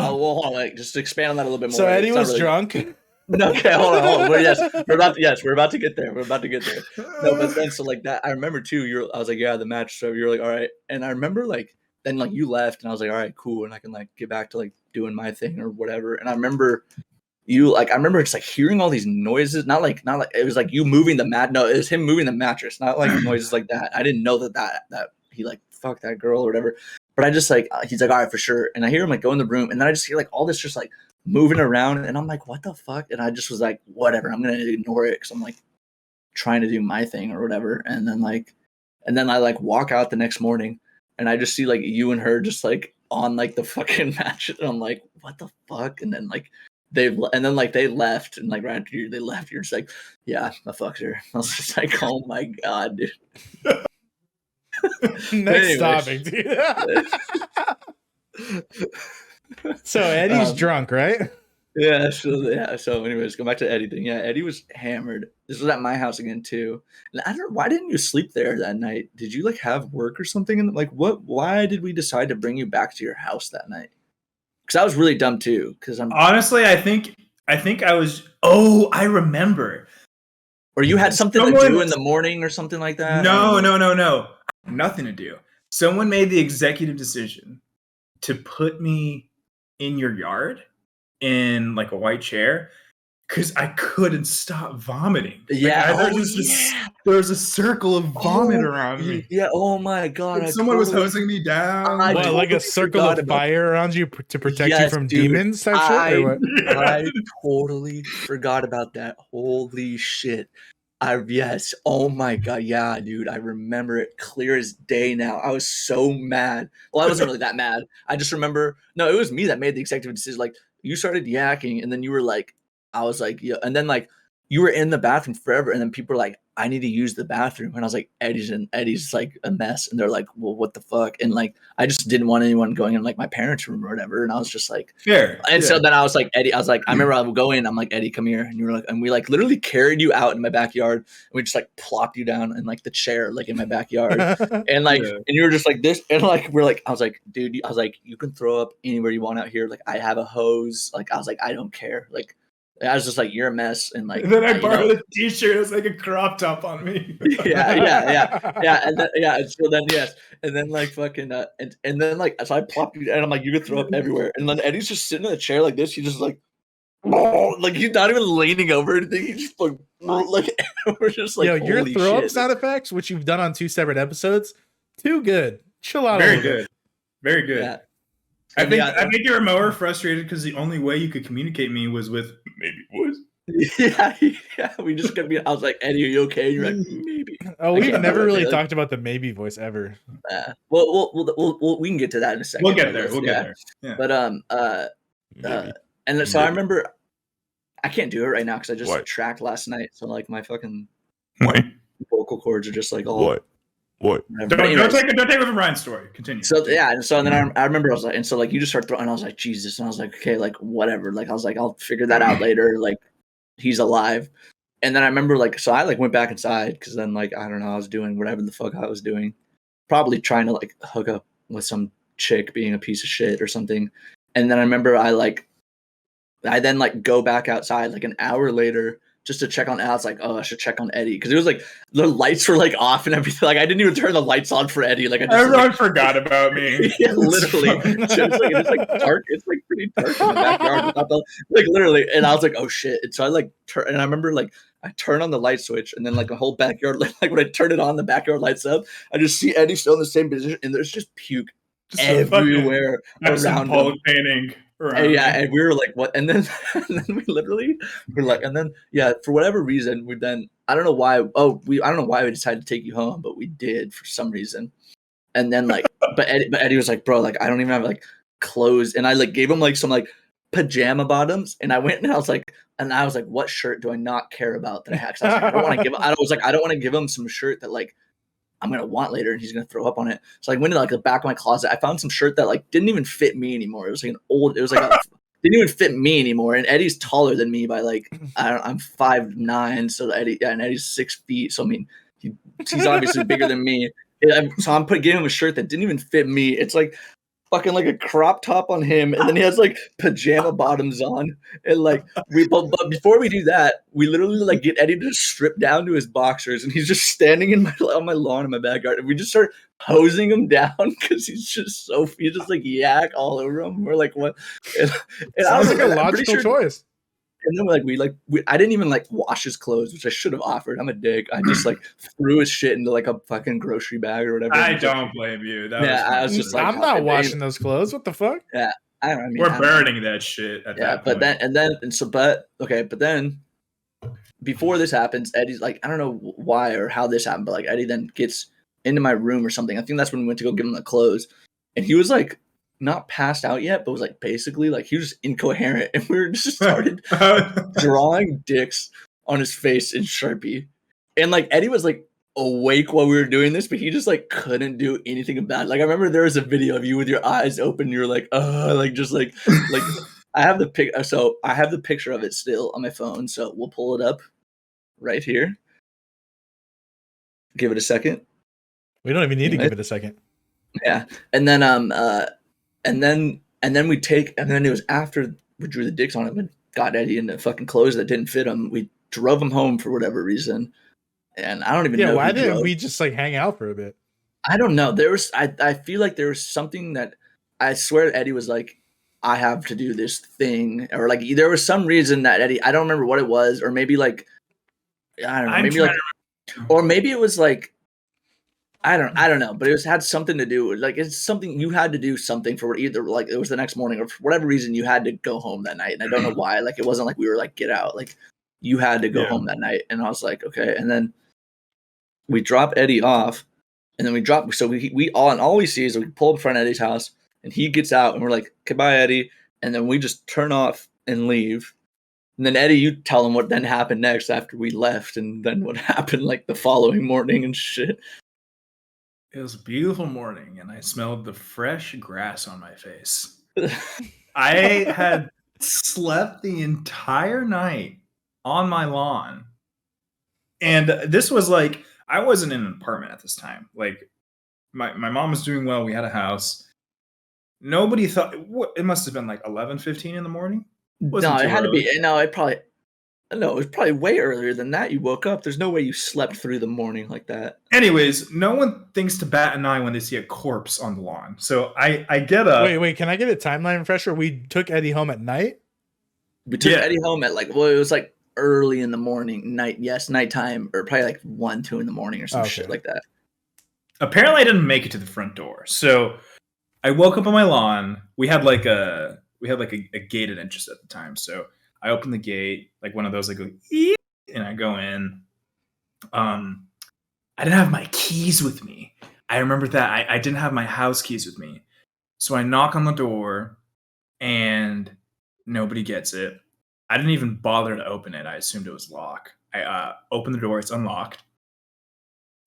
S1: Well, hold on, like, just to expand on that a little bit more.
S2: So Eddie was drunk.
S1: No, okay, hold on. We're about to get there. No, but then so like that, I remember too. I was like, yeah, the match. So you're like, all right, and I remember like then like you left, and I was like, all right, cool, and I can like get back to like doing my thing or whatever. And I remember I remember just like hearing all these noises, not like it was like you moving the mat. No, it was him moving the mattress, not like noises like that. I didn't know that he like fucked that girl or whatever. But I just like he's like, all right, for sure. And I hear him like go in the room, and then I just hear like all this just like moving around, and I'm like, what the fuck? And I just was like, whatever, I'm gonna ignore it because I'm like trying to do my thing or whatever. And then I like walk out the next morning, and I just see like you and her just like on like the fucking match, and I'm like, what the fuck? And then like they left, and like right after they left, you're just like, yeah, I fucked her. I was just like, oh my god, dude.
S2: Next topic, dude. So Eddie's drunk, right?
S1: Yeah. So anyways, go back to Eddie thing. Yeah, Eddie was hammered. This was at my house again too. And I don't know, why didn't you sleep there that night? Did you like have work or something? And like, why did we decide to bring you back to your house that night? Because I was really dumb too. Because I'm
S3: honestly, I think I was. Oh, I remember.
S1: Or you had something to do in the morning or something like that?
S3: No. Nothing to do. Someone made the executive decision to put me in your yard in like a white chair because I couldn't stop vomiting.
S1: Yeah.
S3: Like, there was a circle of vomit around me.
S1: Yeah. Oh my god.
S3: Someone was hosing me down.
S2: Like a circle of fire around you to protect you from demons type shit? Or what?
S1: I totally forgot about that. Holy shit. Yes. Oh my god. Yeah, dude. I remember it clear as day now. I was so mad. Well, I wasn't really that mad. I just remember. No, it was me that made the executive decision. Like you started yakking, and then you were like, I was like, yeah, and then like you were in the bathroom forever, and then people were like, I need to use the bathroom, and I was like, Eddie's like a mess, and they're like, well, what the fuck? And like I just didn't want anyone going in like my parents' room or whatever, and I was just like,
S3: fair.
S1: And so then I was like, Eddie, I remember I would go in, I'm like, Eddie, come here, and you were like, and we like literally carried you out in my backyard, and we just like plopped you down in like the chair like in my backyard, and like and you were just like this, and like we're like, I was like, dude, you can throw up anywhere you want out here, like I have a hose, like I was like, I don't care, like. I was just like, you're a mess, and like.
S3: And then I borrowed a T-shirt. It was like a crop top on me.
S1: yeah, and then, and so then yes, and then like fucking and then like so I plopped you, and I'm like, you could throw up everywhere, and then Eddie's just sitting in a chair like this. He's just like he's not even leaning over anything. He's just like we're just like,
S2: yo, your throw up
S1: shit.
S2: sound effects, which you've done on 2 separate episodes, too good. Chill out.
S3: Very good. Very good.
S1: Yeah.
S3: I think you were more frustrated because the only way you could communicate me was with maybe voice.
S1: Yeah. We just could be. I was like, Eddie, are you okay? You're like, maybe.
S2: Oh, we've never really talked about the maybe voice ever.
S1: Well, we can get to that in a second.
S3: We'll get there. Yeah.
S1: But and so I remember, I can't do it right now because I just tracked last night. So like my fucking vocal cords are just like all.
S3: What? Don't take it from Ryan's story. Continue.
S1: So yeah, and so then I remember I was like, and so like you just start throwing, and I was like, Jesus, and I was like, okay, like whatever, like I was like, I'll figure that out later. Like he's alive, And then I remember like, so I like went back inside because then like I don't know, I was doing whatever the fuck I was doing, probably trying to like hook up with some chick being a piece of shit or something. And then I remember I then like go back outside like an hour later just to check on Alex. Like, oh, I should check on Eddy because it was like the lights were like off and everything. Like I didn't even turn the lights on for Eddy. Like
S3: Everyone forgot about me.
S1: Yeah, literally. So it's like dark. It's like pretty dark in the backyard without the like literally. And I was like, oh shit. And so I like turn and I remember like I turn on the light switch and then like the whole backyard like when I turn it on, the backyard lights up. I just see Eddy still in the same position and there's just puke everywhere around him.
S3: Painting.
S1: And yeah, and we were like, what? And then, we literally were like, and then, yeah, for whatever reason, we then, I don't know why, I don't know why we decided to take you home, but we did for some reason. And then, like, but Eddy was like, bro, like, I don't even have, like, clothes. And I, like, gave him, like, some, like, pajama bottoms. And I went and I was like, what shirt do I not care about that I have? 'Cause I was like, I don't want to give him some shirt that, like, I'm gonna want later, and he's gonna throw up on it. So I went to like the back of my closet. I found some shirt that like didn't even fit me anymore. It was like didn't even fit me anymore. And Eddy's taller than me by like I'm 5'9", so and Eddy's 6 feet. So I mean, he's obviously bigger than me. So I'm giving him a shirt that didn't even fit me. It's like fucking like a crop top on him, and then he has like pajama bottoms on, and like but before we do that, we literally like get Eddy to strip down to his boxers, and he's just standing on my lawn in my backyard, and we just start hosing him down because he's just like yak all over him. We're like, what? And
S2: sounds like a logical choice.
S1: And then I didn't even like wash his clothes, which I should have offered. I'm a dick. I just like threw his shit into like a fucking grocery bag or whatever.
S3: I don't blame you.
S1: I was just like,
S2: I'm not washing those clothes. What the fuck?
S1: Yeah, I don't know.
S3: We're burning that shit at that point.
S1: But then before this happens, Eddy's like, I don't know why or how this happened, but like Eddy then gets into my room or something. I think that's when we went to go give him the clothes, and he was like not passed out yet, but was like basically like he was just incoherent, and we were just started drawing dicks on his face in Sharpie, and like Eddy was like awake while we were doing this, but he just like couldn't do anything about it. Like I remember there was a video of you with your eyes open, and you're like, like just like I have the picture of it still on my phone, so we'll pull it up right here. Give it a second.
S2: We don't even need to give it a second.
S1: Yeah, and then and then it was after we drew the dicks on him and got Eddy into fucking clothes that didn't fit him. We drove him home for whatever reason, and I don't even know.
S2: Yeah, why didn't we just like hang out for a bit?
S1: I don't know. There was I feel like there was something that I swear Eddy was like, I have to do this thing, or like there was some reason that Eddy, I don't remember what it was, or maybe like I don't know, maybe like, or maybe it was like. I don't know, but it had something to do with like it's something you had to do something for either like it was the next morning or for whatever reason you had to go home that night, and I don't know why. Like it wasn't like we were like get out, like you had to go home that night, and I was like okay, and then we drop Eddy off, and then we drop. So we all we see is we pull up in front of Eddy's house, and he gets out, and we're like goodbye Eddy, and then we just turn off and leave. And then Eddy, you tell him what then happened next after we left, and then what happened like the following morning and shit.
S3: It was a beautiful morning, and I smelled the fresh grass on my face. I had slept the entire night on my lawn. And this was like, I wasn't in an apartment at this time. Like, my mom was doing well. We had a house. Nobody thought, it must have been like 11:15 in the morning?
S1: No, it had to be, no, it was probably way earlier than that. You woke up. There's no way you slept through the morning like that.
S3: Anyways, no one thinks to bat an eye when they see a corpse on the lawn. So I get up.
S2: Wait, can I get a timeline refresher? We took Eddy home at night?
S1: We took Eddy home at it was like early in the morning, nighttime, or probably like 1, 2 in the morning or some shit like that.
S3: Apparently I didn't make it to the front door. So I woke up on my lawn. We had like a gated entrance at the time. So I open the gate, like one of those, like go, eep, and I go in. I didn't have my keys with me. I remember that I didn't have my house keys with me. So I knock on the door and nobody gets it. I didn't even bother to open it. I assumed it was locked. I open the door. It's unlocked.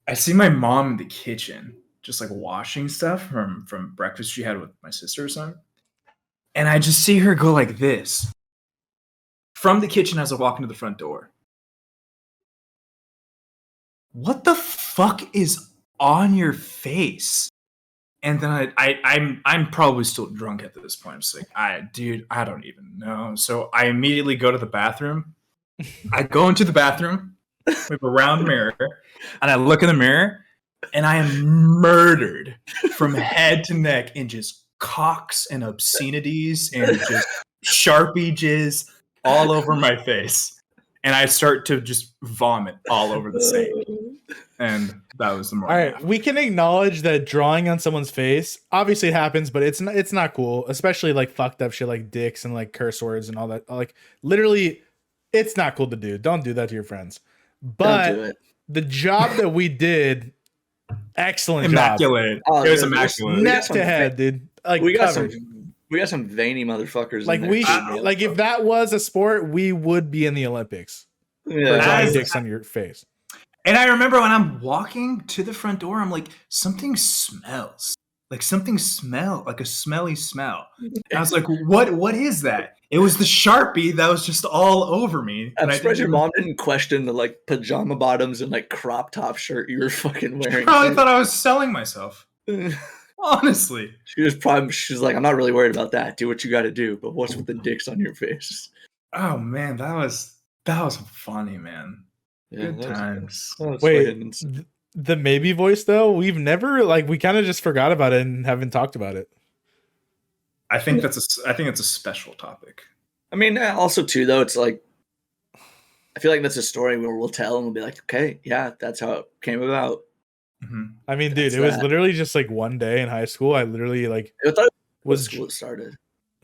S3: I see my mom in the kitchen, just like washing stuff from breakfast she had with my sister or something. And I just see her go like this. From the kitchen as I walk into the front door. what the fuck is on your face? And then I'm probably still drunk at this point. I'm just like, I don't even know. So I immediately go to the bathroom. I go into the bathroom with a round mirror, and I look in the mirror, and I am murdered from head to neck in just cocks and obscenities and just Sharpie jizz all over my face. And I start to just vomit all over the sink. And that was the morning.
S2: All right, we can acknowledge that drawing on someone's face obviously it happens, but it's not cool, especially like fucked up shit like dicks and like curse words and all that. Like literally, it's not cool to do. Don't do that to your friends. But the job that we did, excellent
S3: immaculate.
S2: job.
S3: It was immaculate.
S2: Neck to head, dude. Like
S1: we got some veiny motherfuckers.
S2: Like we should, like if that was a sport, we would be in the Olympics.
S1: Yeah,
S2: for drawing dicks on your face.
S3: And I remember when I'm walking to the front door, I'm like, something smells. Like something smelled, like a smelly smell. And I was like, what is that? It was the Sharpie that was just all over me.
S1: I'm surprised your mom didn't question the like pajama bottoms and like crop top shirt you were fucking wearing.
S3: She probably thought I was selling myself. Honestly.
S1: She's like, I'm not really worried about that. Do what you got to do. But what's with the dicks on your face?
S3: Oh man, that was funny, man.
S1: Yeah,
S3: Good times.
S2: Wait, the maybe voice though, we've never we kind of just forgot about it and haven't talked about it.
S3: I think that's a special topic.
S1: I mean, also too though, it's like I feel like that's a story where we'll tell and we'll be like, okay, yeah, that's how it came about.
S3: Mm-hmm.
S2: I mean, dude, it was literally just like one day in high school. I literally
S1: I thought it started.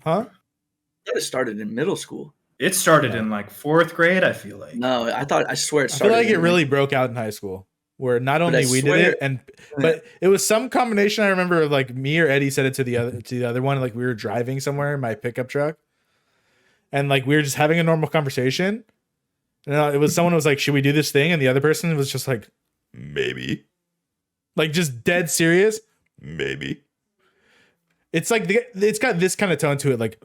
S2: Huh?
S1: I thought it started in middle school.
S3: It started in like 4th grade, I feel like.
S1: No, I swear it started.
S2: I feel like it really broke out in high school, where not only we did it, but it was some combination. I remember of like me or Eddie said it to the other one. Like we were driving somewhere in my pickup truck, and like we were just having a normal conversation. And it was someone was like, "Should we do this thing?" And the other person was just like, "Maybe," like just dead serious. Maybe. It's like it's got this kind of tone to it, like.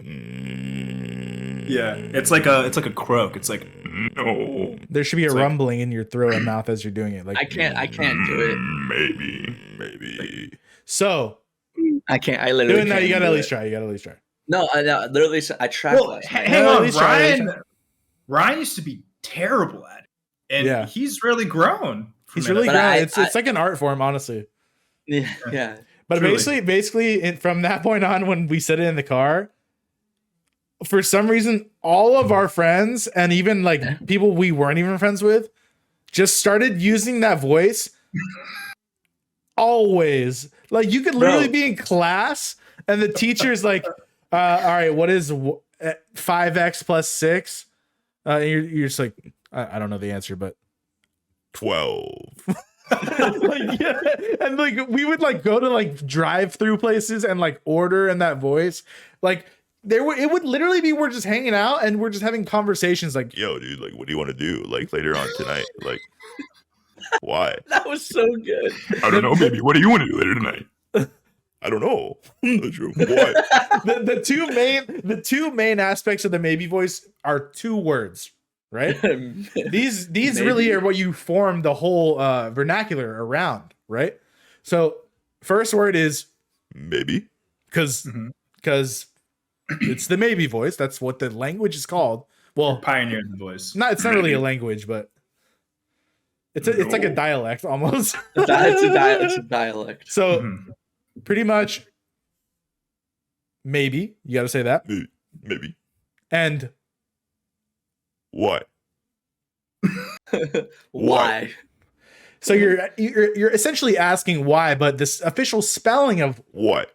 S3: Yeah, it's like a croak. It's like no.
S2: There should be a rumbling in your throat and mouth as you're doing it. Like
S1: I can't do it.
S3: Maybe.
S2: So
S1: I can't. I literally
S2: doing that. You gotta at least try. You gotta at least try.
S1: No, I literally I tried.
S3: Well, hang on, Ryan used to be terrible at it, and he's really grown.
S2: He's really grown. It's like an art form, honestly.
S1: Yeah.
S2: But truly. basically, from that point on, when we said it in the car. For some reason, all of our friends and even like people we weren't even friends with just started using that voice always. Like you could literally be in class and the teacher's like, all right, what is 5x plus 6? And you're just like, I don't know the answer, but 12. And like we would like go to like drive through places and like order in that voice. Like it would literally be we're just hanging out and we're just having conversations like, yo, dude, like, what do you want to do? Like later on tonight? Like, why?
S1: That was so good.
S3: I don't know, baby. What do you want to do later tonight?
S2: I don't know. That's true. Why? the two main aspects of the maybe voice are 2 words, right? These really are what you form the whole vernacular around, right? So first word is maybe, because it's the maybe voice. That's what the language is called. Well,
S3: pioneered the voice.
S2: It's not really a language, but it's like a dialect almost.
S1: It's a dialect.
S2: So pretty much, maybe you got to say that. Maybe. And what?
S1: Why?
S2: So you're essentially asking why, but this official spelling of what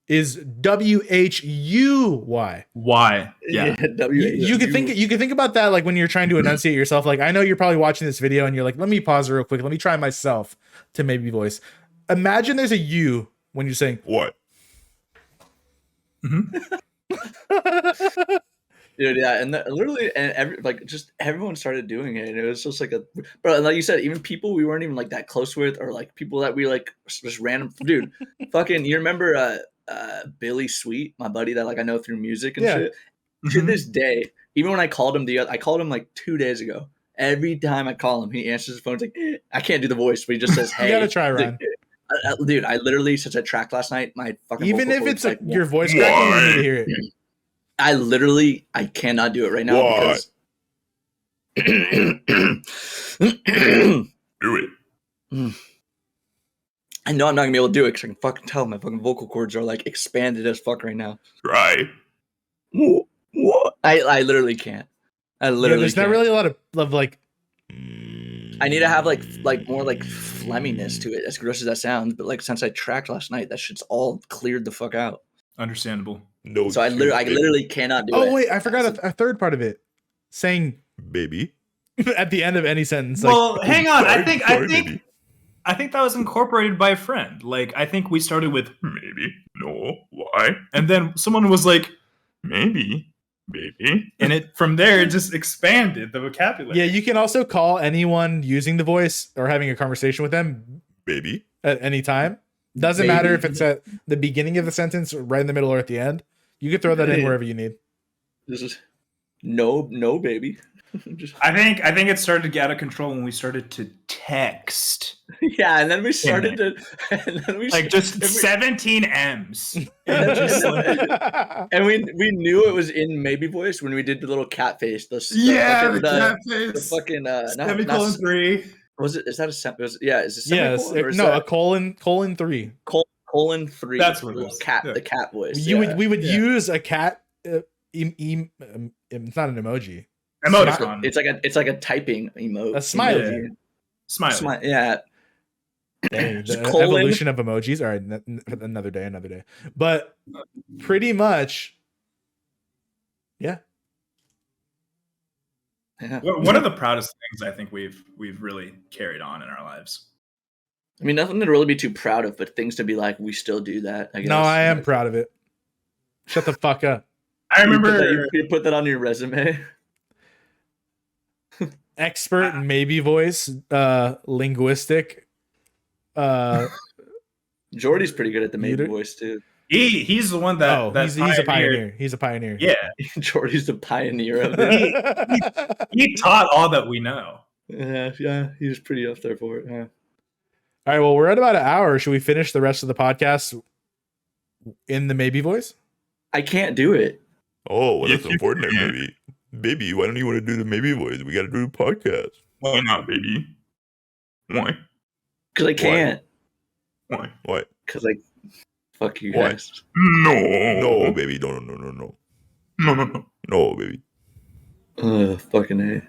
S2: is WHUY.
S3: Why? Yeah.
S2: You could think about that like when you're trying to enunciate yourself. Like I know you're probably watching this video and you're like, let me pause real quick. Let me try myself to maybe voice. Imagine there's a U when you're saying what.
S1: Dude, yeah, and literally, and everyone started doing it, and it was just like bro, like you said, even people we weren't even like that close with, or like people that we like just random, dude. Fucking, you remember Billy Sweet, my buddy that like I know through music and shit. To this day, even when I called him like 2 days ago, every time I call him, he answers his phone. He's like, I can't do the voice, but he just says, "Hey."
S2: You gotta try,
S1: He's
S2: Ryan.
S1: like, dude, I literally, since I tracked last night, my fucking
S2: Even
S1: vocal
S2: if it's
S1: cords, like,
S2: your voice cracking, you need to hear it.
S1: I cannot do it right now because
S4: Do it.
S1: I know I'm not gonna be able to do it because I can fucking tell my fucking vocal cords are like expanded as fuck right now.
S4: Try.
S1: What? I literally can't. I literally
S2: there's
S1: can't.
S2: not really a lot of like.
S1: I need to have like more like phlegminess to it, as gross as that sounds. But like since I tracked last night, that shit's all cleared the fuck out.
S3: Understandable.
S4: No.
S1: So I literally cannot do it.
S2: Oh wait, I forgot a third part of it. Saying
S4: baby.
S2: at the end of any sentence.
S3: Well,
S2: Like,
S3: hang on.
S4: Sorry,
S3: I think that was incorporated by a friend. Like, I think we started with
S4: maybe. No. Why?
S3: and then someone was like,
S4: Maybe. Baby.
S3: and it from there it just expanded the vocabulary.
S2: yeah, you can also call anyone using the voice or having a conversation with them
S4: Baby.
S2: at any time. Doesn't matter if it's at the beginning of the sentence, or right in the middle, or at the end. You can throw that in wherever you need.
S1: This is no baby. Just,
S3: I think it started to get out of control when we stared to text.
S1: yeah, and then we started to, and then we
S3: Like just 17 M's.
S1: and we knew it was in maybe voice when we did the little cat face. The fucking
S3: semicolon 3.
S1: Was it? Is that a is it
S2: Yes,
S1: semicolon, or is
S2: no,
S1: that
S2: a colon 3.
S1: colon 3?
S3: That's what it was.
S1: Cat,
S3: Yeah.
S1: the cat voice.
S2: We would use a cat. It's not an emoji.
S3: Emoticon.
S1: It's like a typing emote.
S2: A smiley.
S3: Yeah. Smiley.
S1: Yeah.
S2: Dang,
S1: Just
S2: the
S1: colon.
S2: evolution of emojis. All right, another day. But pretty much, yeah.
S3: One of the proudest things I think we've really carried on in our lives.
S1: I mean, nothing to really be too proud of, but things to be like, we still do that. I guess.
S2: No, I am proud of it. Shut the fuck up.
S3: I remember
S1: you put that on your resume.
S2: Expert maybe voice, linguistic.
S1: Jordy's pretty good at the maybe
S2: Muted?
S1: voice too.
S3: he's the one that
S2: he's a pioneer. He's a pioneer.
S3: Yeah,
S1: Jordy's the pioneer of it.
S3: he taught all that we know.
S1: Yeah, he was pretty up there for it. Yeah.
S2: All right, well, we're at about an hour. Should we finish the rest of the podcast in the maybe voice?
S1: I can't do it.
S4: Oh, well, that's
S3: Yes, you
S4: important,
S3: can.
S4: maybe. Baby, why don't you want to do the maybe voice? We got to do the podcast. Why not, baby? Why?
S1: Because I can't.
S4: Why? Why?
S1: Because fuck you
S4: Why?
S1: guys.
S4: No, baby. No.
S3: No.
S4: No, baby.
S1: Fucking A.